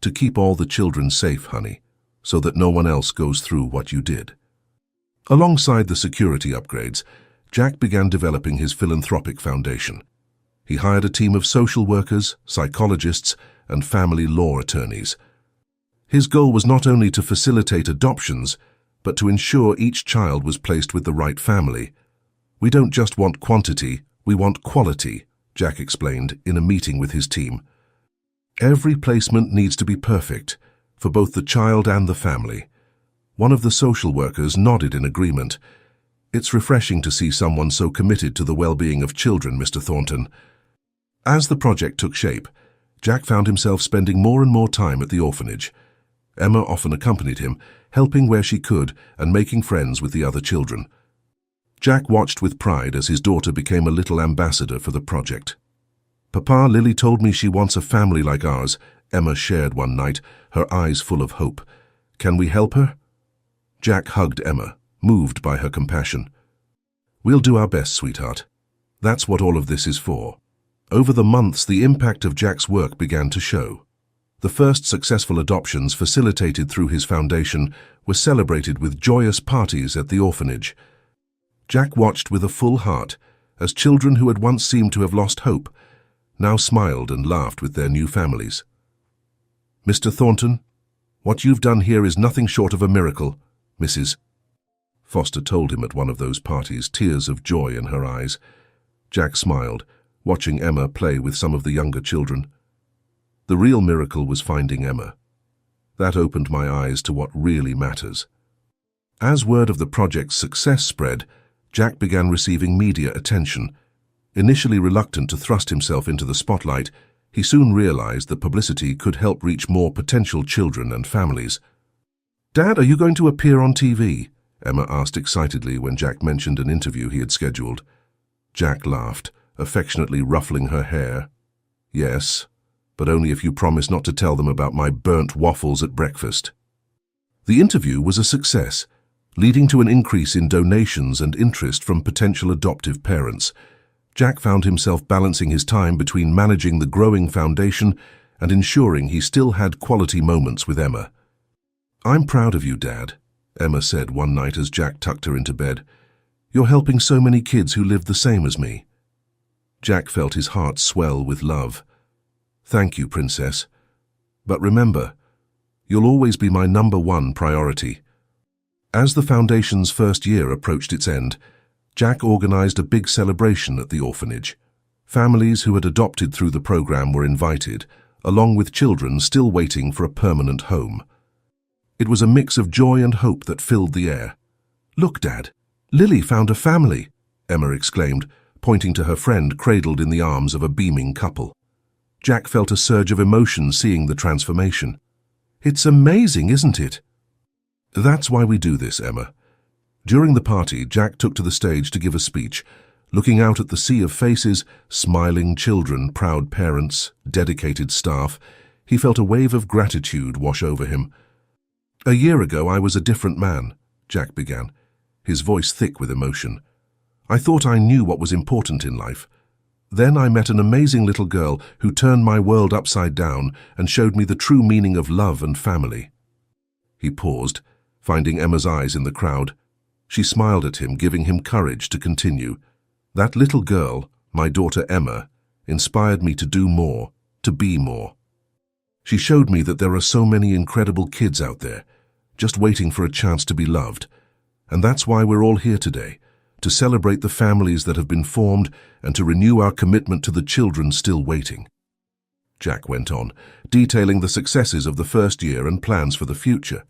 [SPEAKER 1] "To keep all the children safe, honey, so that no one else goes through what you did." Alongside the security upgrades, Jack began developing his philanthropic foundation. He hired a team of social workers, psychologists, and family law attorneys. His goal was not only to facilitate adoptions, but to ensure each child was placed with the right family. "We don't just want quantity, we want quality," Jack explained in a meeting with his team. "Every placement needs to be perfect, for both the child and the family." One of the social workers nodded in agreement. "It's refreshing to see someone so committed to the well-being of children, Mr. Thornton." As the project took shape, Jack found himself spending more and more time at the orphanage. Emma often accompanied him, helping where she could and making friends with the other children. Jack watched with pride as his daughter became a little ambassador for the project. "Papa, Lily told me she wants a family like ours," Emma shared one night, her eyes full of hope. "Can we help her?" Jack hugged Emma, moved by her compassion. "We'll do our best, sweetheart. That's what all of this is for." Over the months, the impact of Jack's work began to show. The first successful adoptions facilitated through his foundation were celebrated with joyous parties at the orphanage. Jack watched with a full heart as children who had once seemed to have lost hope now smiled and laughed with their new families. "Mr. Thornton, what you've done here is nothing short of a miracle, Mrs. Foster told him at one of those parties, tears of joy in her eyes. Jack smiled, watching Emma play with some of the younger children. The real miracle was finding Emma. That opened my eyes to what really matters. As word of the project's success spread, Jack began receiving media attention. Initially reluctant to thrust himself into the spotlight, he soon realized that publicity could help reach more potential children and families. "Dad, are you going to appear on TV?" Emma asked excitedly when Jack mentioned an interview he had scheduled. Jack laughed, affectionately ruffling her hair. "Yes, but only if you promise not to tell them about my burnt waffles at breakfast." The interview was a success, leading to an increase in donations and interest from potential adoptive parents. Jack found himself balancing his time between managing the growing foundation and ensuring he still had quality moments with Emma. "I'm proud of you, Dad," Emma said one night as Jack tucked her into bed. "You're helping so many kids who live the same as me." Jack felt his heart swell with love. "Thank you, Princess. But remember, you'll always be my #1 priority." As the foundation's first year approached its end, Jack organized a big celebration at the orphanage. Families who had adopted through the program were invited, along with children still waiting for a permanent home. It was a mix of joy and hope that filled the air. "Look, Dad, Lily found a family," Emma exclaimed, pointing to her friend cradled in the arms of a beaming couple. Jack felt a surge of emotion seeing the transformation. "It's amazing, isn't it?" "That's why we do this, Emma." During the party, Jack took to the stage to give a speech. Looking out at the sea of faces, smiling children, proud parents, dedicated staff, he felt a wave of gratitude wash over him. "A year ago, I was a different man," Jack began, his voice thick with emotion. "I thought I knew what was important in life. Then I met an amazing little girl who turned my world upside down and showed me the true meaning of love and family." He paused, finding Emma's eyes in the crowd. She smiled at him, giving him courage to continue. "That little girl, my daughter Emma, inspired me to do more, to be more. She showed me that there are so many incredible kids out there, just waiting for a chance to be loved. And that's why we're all here today, to celebrate the families that have been formed and to renew our commitment to the children still waiting." Jack went on, detailing the successes of the first year and plans for the future.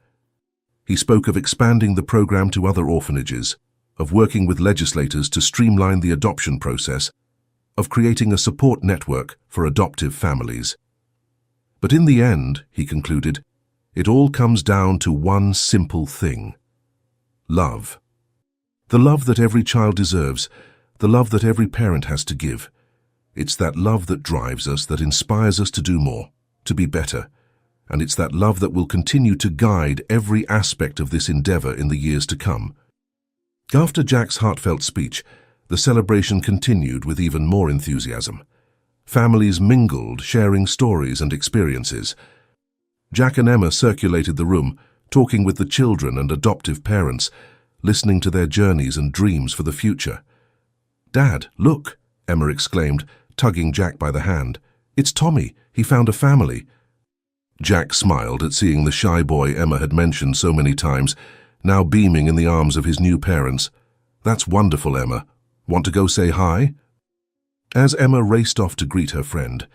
[SPEAKER 1] He spoke of expanding the program to other orphanages, of working with legislators to streamline the adoption process, of creating a support network for adoptive families. But in the end, he concluded, it all comes down to one simple thing: love. The love that every child deserves, the love that every parent has to give. It's that love that drives us, that inspires us to do more, to be better. And it's that love that will continue to guide every aspect of this endeavor in the years to come. After Jack's heartfelt speech, The celebration continued with even more enthusiasm. Families mingled, sharing stories and experiences. Jack and Emma circulated the room, talking with the children and adoptive parents, listening to their journeys and dreams for the future. "Dad, look," Emma exclaimed, tugging Jack by the hand. "It's Tommy. He found a family." Jack smiled at seeing the shy boy Emma had mentioned so many times, now beaming in the arms of his new parents. "That's wonderful, Emma. Want to go say hi?" As Emma raced off to greet her friend,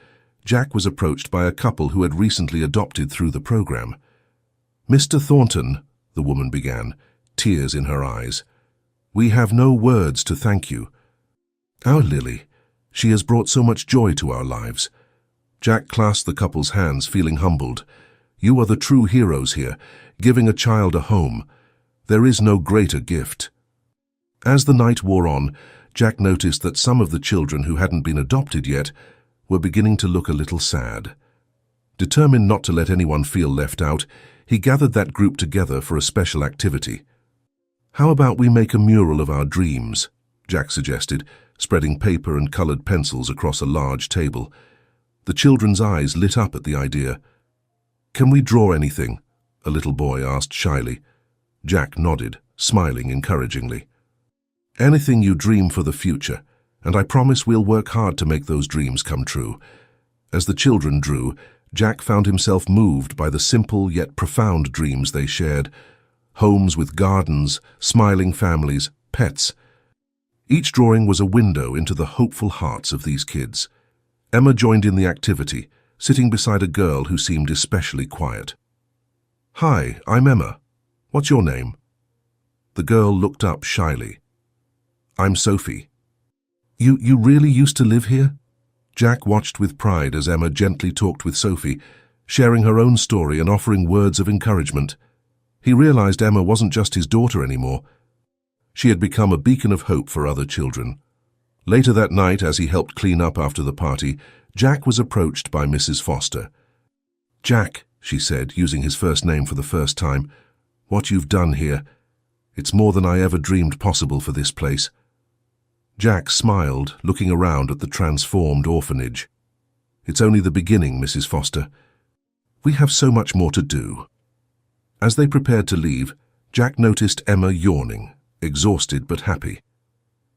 [SPEAKER 1] Jack was approached by a couple who had recently adopted through the program. "Mr. Thornton," the woman began, tears in her eyes, "we have no words to thank you. Our Lily, she has brought so much joy to our lives." Jack clasped the couple's hands, feeling humbled. "You are the true heroes here, giving a child a home. There is no greater gift." As the night wore on, Jack noticed that some of the children who hadn't been adopted yet were beginning to look a little sad. Determined not to let anyone feel left out, he gathered that group together for a special activity. "How about we make a mural of our dreams?" Jack suggested, spreading paper and colored pencils across a large table. The children's eyes lit up at the idea. "Can we draw anything?" a little boy asked shyly. Jack nodded, smiling encouragingly. "Anything you dream for the future, and I promise we'll work hard to make those dreams come true." As the children drew, Jack found himself moved by the simple yet profound dreams they shared. Homes with gardens, smiling families, pets. Each drawing was a window into the hopeful hearts of these kids. Emma joined in the activity, sitting beside a girl who seemed especially quiet. "Hi, I'm Emma. What's your name?" The girl looked up shyly. "I'm Sophie." You really used to live here?" Jack watched with pride as Emma gently talked with Sophie, sharing her own story and offering words of encouragement. He realized Emma wasn't just his daughter anymore. She had become a beacon of hope for other children. Later that night, as he helped clean up after the party, Jack was approached by Mrs. Foster. "Jack," she said, using his first name for the first time, "what you've done here, it's more than I ever dreamed possible for this place." Jack smiled, looking around at the transformed orphanage. "It's only the beginning, Mrs. Foster. We have so much more to do." As they prepared to leave, Jack noticed Emma yawning, exhausted but happy.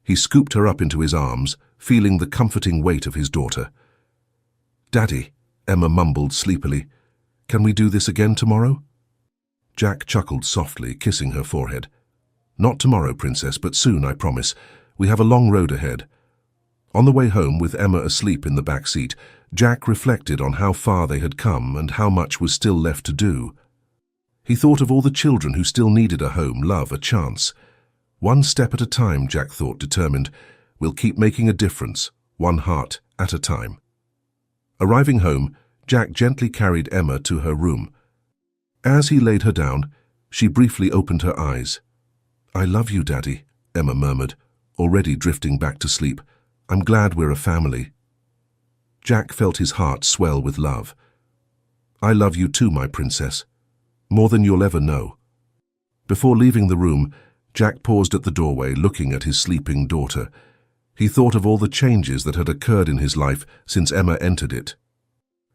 [SPEAKER 1] He scooped her up into his arms, feeling the comforting weight of his daughter. "Daddy," Emma mumbled sleepily, "can we do this again tomorrow?" Jack chuckled softly, kissing her forehead. "Not tomorrow, Princess, but soon, I promise. We have a long road ahead." On the way home, with Emma asleep in the back seat, Jack reflected on how far they had come and how much was still left to do. He thought of all the children who still needed a home, love, a chance. One step at a time, Jack thought, determined. We'll keep making a difference, one heart at a time. Arriving home, Jack gently carried Emma to her room. As he laid her down, she briefly opened her eyes. "I love you, Daddy," Emma murmured, already drifting back to sleep. "I'm glad we're a family." Jack felt his heart swell with love. "I love you too, my princess. More than you'll ever know." Before leaving the room, Jack paused at the doorway, looking at his sleeping daughter. He thought of all the changes that had occurred in his life since Emma entered it.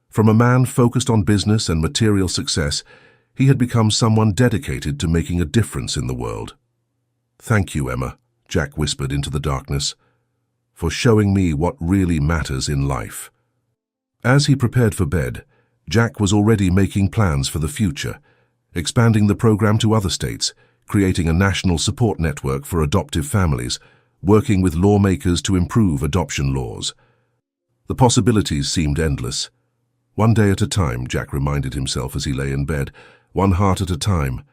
[SPEAKER 1] From a man focused on business and material success, he had become someone dedicated to making a difference in the world. "Thank you, Emma," Jack whispered into the darkness, "for showing me what really matters in life." As he prepared for bed, Jack was already making plans for the future, expanding the program to other states, creating a national support network for adoptive families, working with lawmakers to improve adoption laws. The possibilities seemed endless. One day at a time, Jack reminded himself as he lay in bed, one heart at a time.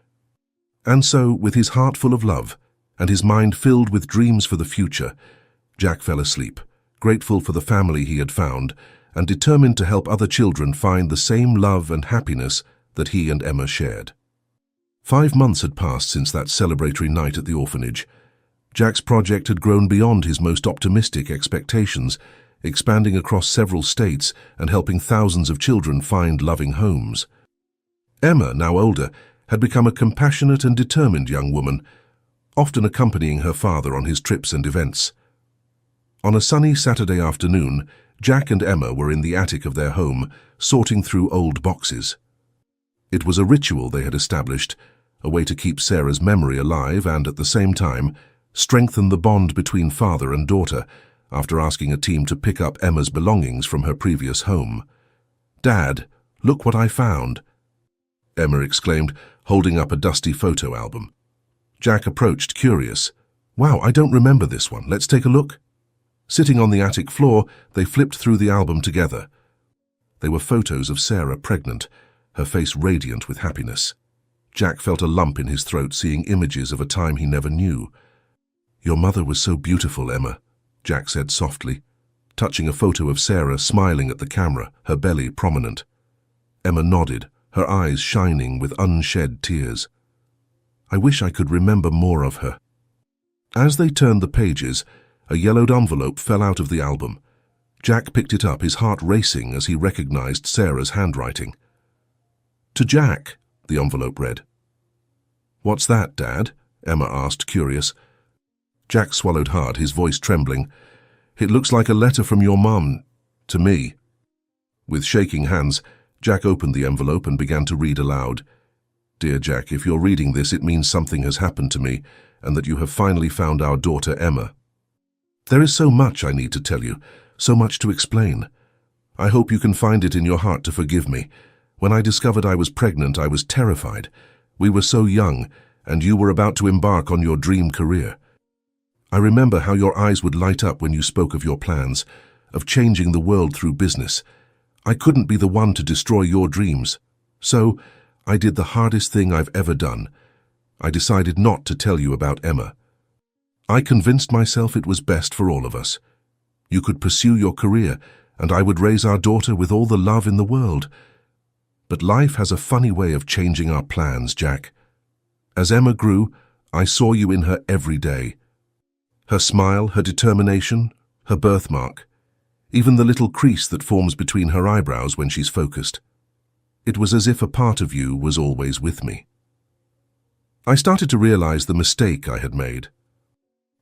[SPEAKER 1] And so, with his heart full of love, and his mind filled with dreams for the future, Jack fell asleep, grateful for the family he had found, and determined to help other children find the same love and happiness that he and Emma shared. 5 months had passed since that celebratory night at the orphanage. Jack's project had grown beyond his most optimistic expectations, expanding across several states and helping thousands of children find loving homes. Emma, now older, had become a compassionate and determined young woman, often accompanying her father on his trips and events. On a sunny Saturday afternoon, Jack and Emma were in the attic of their home, sorting through old boxes. It was a ritual they had established, a way to keep Sarah's memory alive and, at the same time, strengthen the bond between father and daughter, after asking a team to pick up Emma's belongings from her previous home. "Dad, look what I found," Emma exclaimed, holding up a dusty photo album. Jack approached, curious. "Wow, I don't remember this one. Let's take a look." Sitting on the attic floor, they flipped through the album together. They were photos of Sarah pregnant, her face radiant with happiness. Jack felt a lump in his throat seeing images of a time he never knew. "Your mother was so beautiful, Emma," Jack said softly, touching a photo of Sarah smiling at the camera, her belly prominent. Emma nodded, her eyes shining with unshed tears. "I wish I could remember more of her." As they turned the pages, a yellowed envelope fell out of the album. Jack picked it up, his heart racing as he recognized Sarah's handwriting. "To Jack," the envelope read. "What's that, Dad?" Emma asked, curious. Jack swallowed hard, his voice trembling. "It looks like a letter from your mum, to me." With shaking hands, Jack opened the envelope and began to read aloud. "Dear Jack, if you're reading this, it means something has happened to me, and that you have finally found our daughter Emma. There is so much I need to tell you, so much to explain. I hope you can find it in your heart to forgive me. When I discovered I was pregnant, I was terrified. We were so young, and you were about to embark on your dream career. I remember how your eyes would light up when you spoke of your plans, of changing the world through business. I couldn't be the one to destroy your dreams. So, I did the hardest thing I've ever done. I decided not to tell you about Emma. I convinced myself it was best for all of us. You could pursue your career, and I would raise our daughter with all the love in the world. But life has a funny way of changing our plans, Jack. As Emma grew, I saw you in her every day. Her smile, her determination, her birthmark, even the little crease that forms between her eyebrows when she's focused. It was as if a part of you was always with me. I started to realize the mistake I had made.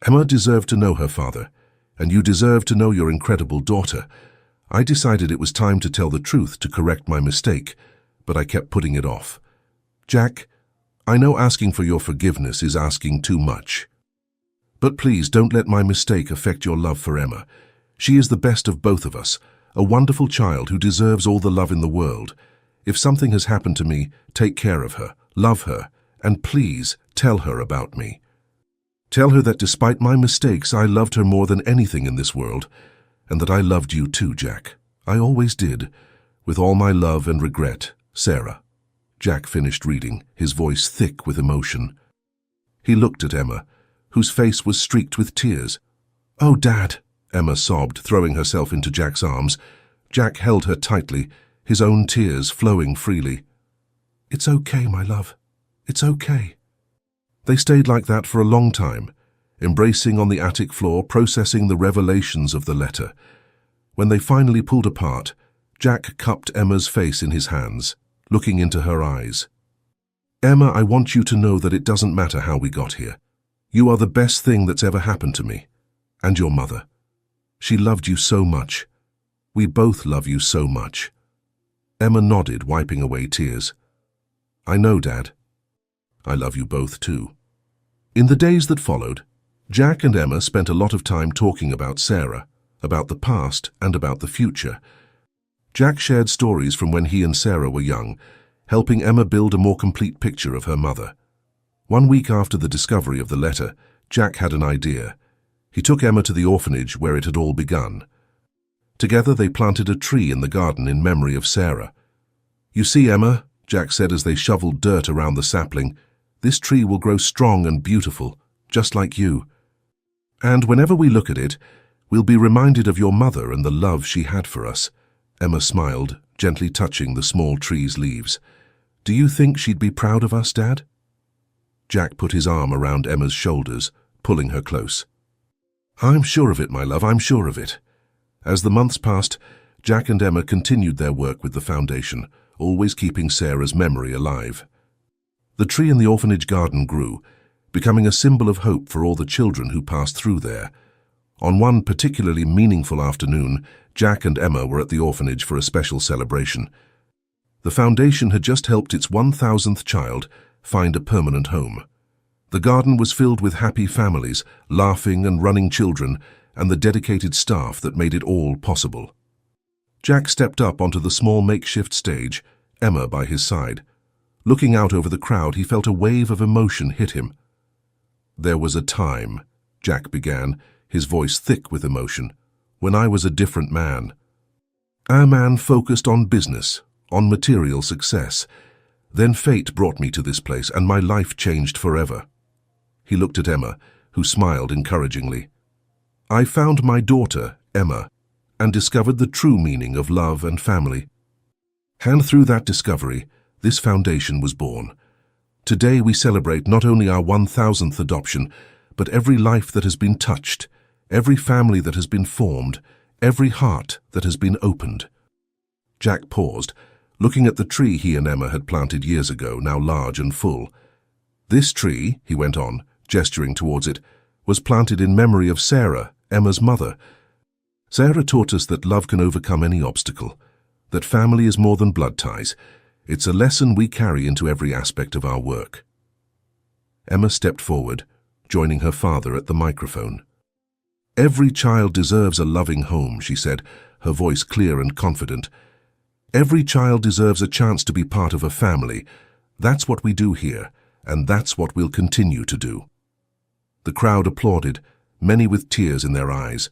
[SPEAKER 1] Emma deserved to know her father, and you deserved to know your incredible daughter. I decided it was time to tell the truth to correct my mistake, but I kept putting it off. Jack, I know asking for your forgiveness is asking too much. But please don't let my mistake affect your love for Emma. She is the best of both of us, a wonderful child who deserves all the love in the world. If something has happened to me, take care of her, love her, and please tell her about me. Tell her that despite my mistakes, I loved her more than anything in this world, and that I loved you too, Jack. I always did, with all my love and regret, Sarah." Jack finished reading, his voice thick with emotion. He looked at Emma, whose face was streaked with tears. "Oh, Dad," Emma sobbed, throwing herself into Jack's arms. Jack held her tightly, his own tears flowing freely. "It's okay, my love. It's okay." They stayed like that for a long time, embracing on the attic floor, processing the revelations of the letter. When they finally pulled apart, Jack cupped Emma's face in his hands, looking into her eyes. "Emma, I want you to know that it doesn't matter how we got here. You are the best thing that's ever happened to me, and your mother. She loved you so much. We both love you so much." Emma nodded, wiping away tears. "I know, Dad. I love you both too." In the days that followed, Jack and Emma spent a lot of time talking about Sarah, about the past and about the future. Jack shared stories from when he and Sarah were young, helping Emma build a more complete picture of her mother. One week after the discovery of the letter, Jack had an idea. He took Emma to the orphanage where it had all begun. Together they planted a tree in the garden in memory of Sarah. "You see, Emma," Jack said as they shoveled dirt around the sapling, "this tree will grow strong and beautiful, just like you. And whenever we look at it, we'll be reminded of your mother and the love she had for us." Emma smiled, gently touching the small tree's leaves. "Do you think she'd be proud of us, Dad?" Jack put his arm around Emma's shoulders, pulling her close. "I'm sure of it, my love, I'm sure of it." As the months passed, Jack and Emma continued their work with the foundation, always keeping Sarah's memory alive. The tree in the orphanage garden grew, becoming a symbol of hope for all the children who passed through there. On one particularly meaningful afternoon, Jack and Emma were at the orphanage for a special celebration. The foundation had just helped its 1,000th child find a permanent home. The garden was filled with happy families, laughing and running children, and the dedicated staff that made it all possible. Jack stepped up onto the small makeshift stage, Emma by his side. Looking out over the crowd, he felt a wave of emotion hit him. "There was a time," Jack began, his voice thick with emotion, "when I was a different man. A man focused on business, on material success. Then fate brought me to this place, and my life changed forever." He looked at Emma, who smiled encouragingly. "I found my daughter, Emma, and discovered the true meaning of love and family. And through that discovery, this foundation was born. Today we celebrate not only our 1,000th adoption, but every life that has been touched, every family that has been formed, every heart that has been opened." Jack paused, looking at the tree he and Emma had planted years ago, now large and full. "This tree," he went on, gesturing towards it, "was planted in memory of Sarah, Emma's mother. Sarah taught us that love can overcome any obstacle, that family is more than blood ties. It's a lesson we carry into every aspect of our work." Emma stepped forward, joining her father at the microphone. "Every child deserves a loving home," she said, her voice clear and confident. "Every child deserves a chance to be part of a family. That's what we do here, and that's what we'll continue to do." The crowd applauded, many with tears in their eyes.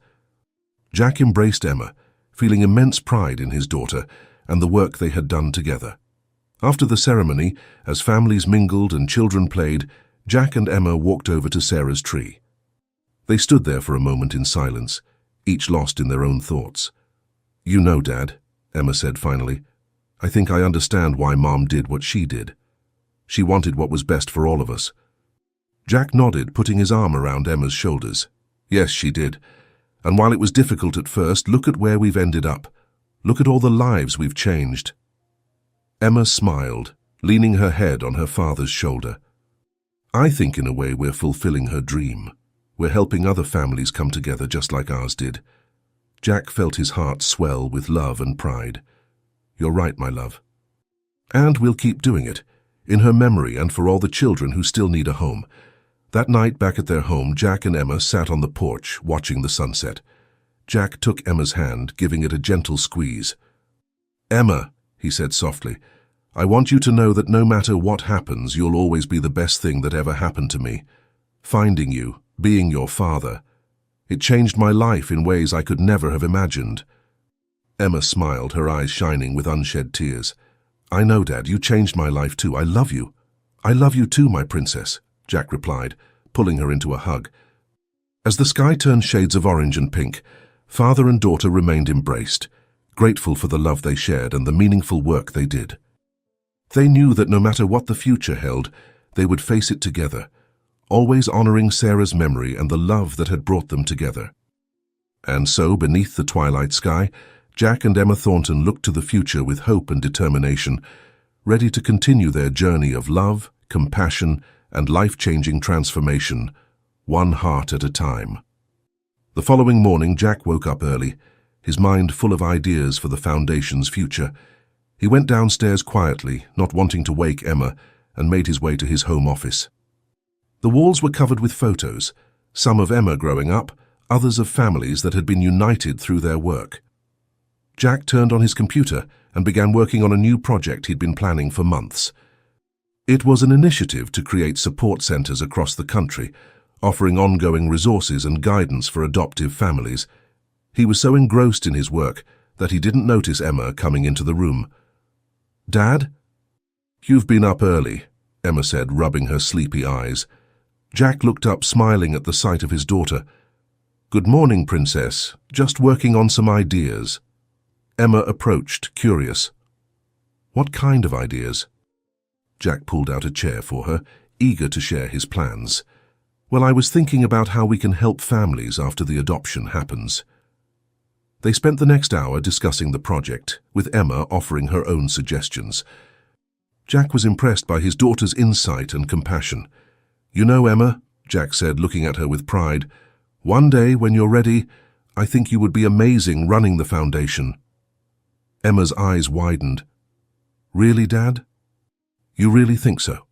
[SPEAKER 1] Jack embraced Emma, feeling immense pride in his daughter and the work they had done together. After the ceremony, as families mingled and children played, Jack and Emma walked over to Sarah's tree. They stood there for a moment in silence, each lost in their own thoughts. "You know, Dad," Emma said finally, "I think I understand why Mom did what she did. She wanted what was best for all of us." Jack nodded, putting his arm around Emma's shoulders. "Yes, she did. And while it was difficult at first, look at where we've ended up. Look at all the lives we've changed." Emma smiled, leaning her head on her father's shoulder. "I think in a way we're fulfilling her dream. We're helping other families come together just like ours did." Jack felt his heart swell with love and pride. "You're right, my love. And we'll keep doing it, in her memory and for all the children who still need a home." That night, back at their home, Jack and Emma sat on the porch, watching the sunset. Jack took Emma's hand, giving it a gentle squeeze. "Emma," he said softly, "I want you to know that no matter what happens, you'll always be the best thing that ever happened to me. Finding you, being your father. It changed my life in ways I could never have imagined." Emma smiled, her eyes shining with unshed tears. "I know, Dad, you changed my life too. I love you. I love you too, my princess," Jack replied, pulling her into a hug. As the sky turned shades of orange and pink, father and daughter remained embraced, grateful for the love they shared and the meaningful work they did. They knew that no matter what the future held, they would face it together, always honoring Sarah's memory and the love that had brought them together. And so, beneath the twilight sky, Jack and Emma Thornton looked to the future with hope and determination, ready to continue their journey of love, compassion, and life-changing transformation, one heart at a time. The following morning, Jack woke up early, his mind full of ideas for the Foundation's future. He went downstairs quietly, not wanting to wake Emma, and made his way to his home office. The walls were covered with photos, some of Emma growing up, others of families that had been united through their work. Jack turned on his computer and began working on a new project he'd been planning for months. It was an initiative to create support centers across the country, offering ongoing resources and guidance for adoptive families. He was so engrossed in his work that he didn't notice Emma coming into the room. "Dad?" "You've been up early," Emma said, rubbing her sleepy eyes. Jack looked up, smiling at the sight of his daughter. "Good morning, Princess. Just working on some ideas." Emma approached, curious. "What kind of ideas?" Jack pulled out a chair for her, eager to share his plans. "Well, I was thinking about how we can help families after the adoption happens." They spent the next hour discussing the project, with Emma offering her own suggestions. Jack was impressed by his daughter's insight and compassion. "You know, Emma," Jack said, looking at her with pride, One day, when you're ready, I think you would be amazing running the foundation." Emma's eyes widened. "Really, Dad? You really think so?"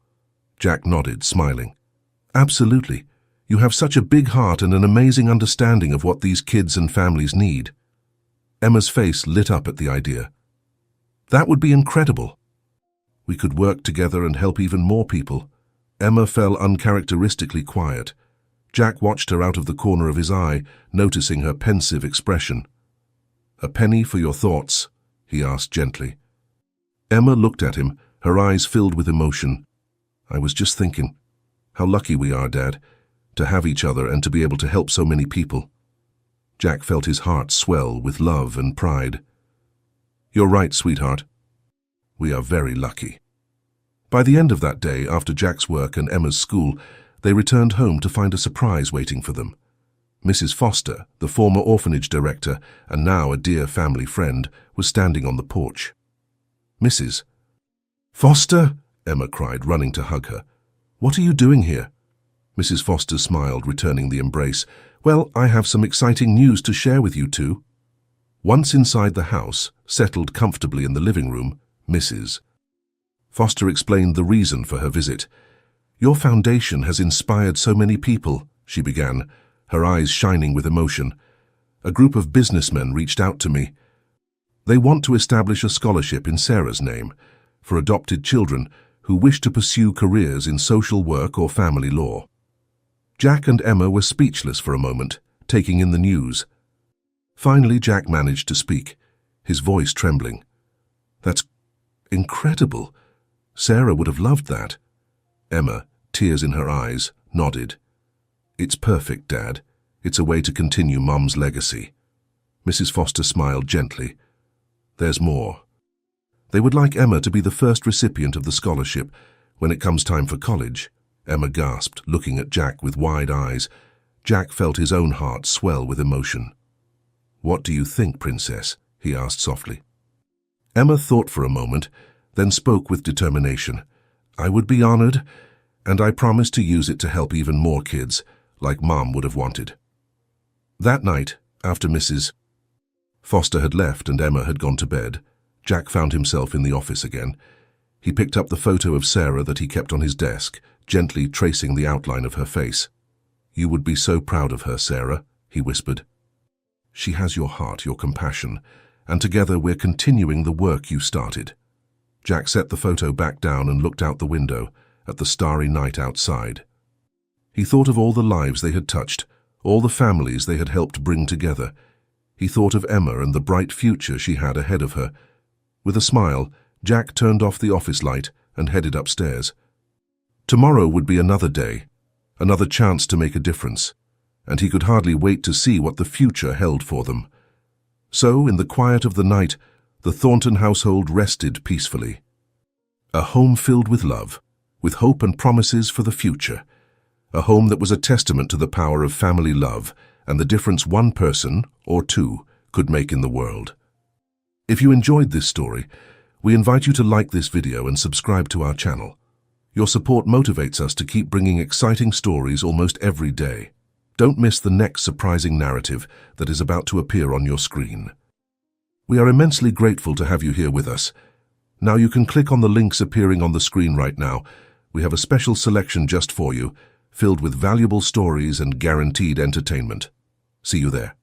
[SPEAKER 1] Jack nodded, smiling. "Absolutely. You have such a big heart and an amazing understanding of what these kids and families need." Emma's face lit up at the idea. "That would be incredible. We could work together and help even more people." Emma fell uncharacteristically quiet. Jack watched her out of the corner of his eye, noticing her pensive expression. "A penny for your thoughts?" he asked gently. Emma looked at him, her eyes filled with emotion. "I was just thinking, how lucky we are, Dad, to have each other and to be able to help so many people." Jack felt his heart swell with love and pride. "You're right, sweetheart. We are very lucky." By the end of that day, after Jack's work and Emma's school, they returned home to find a surprise waiting for them. Mrs. Foster, the former orphanage director and now a dear family friend, was standing on the porch. "Mrs. Foster!" Emma cried, running to hug her. "What are you doing here?" Mrs. Foster smiled, returning the embrace. "Well, I have some exciting news to share with you two." Once inside the house, settled comfortably in the living room, Mrs. Foster explained the reason for her visit. "Your foundation has inspired so many people," she began, her eyes shining with emotion. "A group of businessmen reached out to me. They want to establish a scholarship in Sarah's name for adopted children who wish to pursue careers in social work or family law." Jack and Emma were speechless for a moment, taking in the news. Finally, Jack managed to speak, his voice trembling. "That's incredible. Sarah would have loved that." Emma, tears in her eyes, nodded. "It's perfect, Dad. It's a way to continue Mum's legacy." Mrs. Foster smiled gently. "There's more. They would like Emma to be the first recipient of the scholarship when it comes time for college." Emma gasped, looking at Jack with wide eyes. Jack felt his own heart swell with emotion. "What do you think, Princess?" he asked softly. Emma thought for a moment, then spoke with determination. "I would be honored, and I promise to use it to help even more kids, like Mom would have wanted." That night, after Mrs. Foster had left and Emma had gone to bed, Jack found himself in the office again. He picked up the photo of Sarah that he kept on his desk, gently tracing the outline of her face. "You would be so proud of her, Sarah," he whispered. "She has your heart, your compassion, and together we're continuing the work you started." Jack set the photo back down and looked out the window at the starry night outside. He thought of all the lives they had touched, all the families they had helped bring together. He thought of Emma and the bright future she had ahead of her. With a smile, Jack turned off the office light and headed upstairs. Tomorrow would be another day, another chance to make a difference, and he could hardly wait to see what the future held for them. So, in the quiet of the night, the Thornton household rested peacefully. A home filled with love, with hope and promises for the future. A home that was a testament to the power of family love and the difference one person, or two, could make in the world. If you enjoyed this story, we invite you to like this video and subscribe to our channel. Your support motivates us to keep bringing exciting stories almost every day. Don't miss the next surprising narrative that is about to appear on your screen. We are immensely grateful to have you here with us. Now you can click on the links appearing on the screen right now. We have a special selection just for you, filled with valuable stories and guaranteed entertainment. See you there.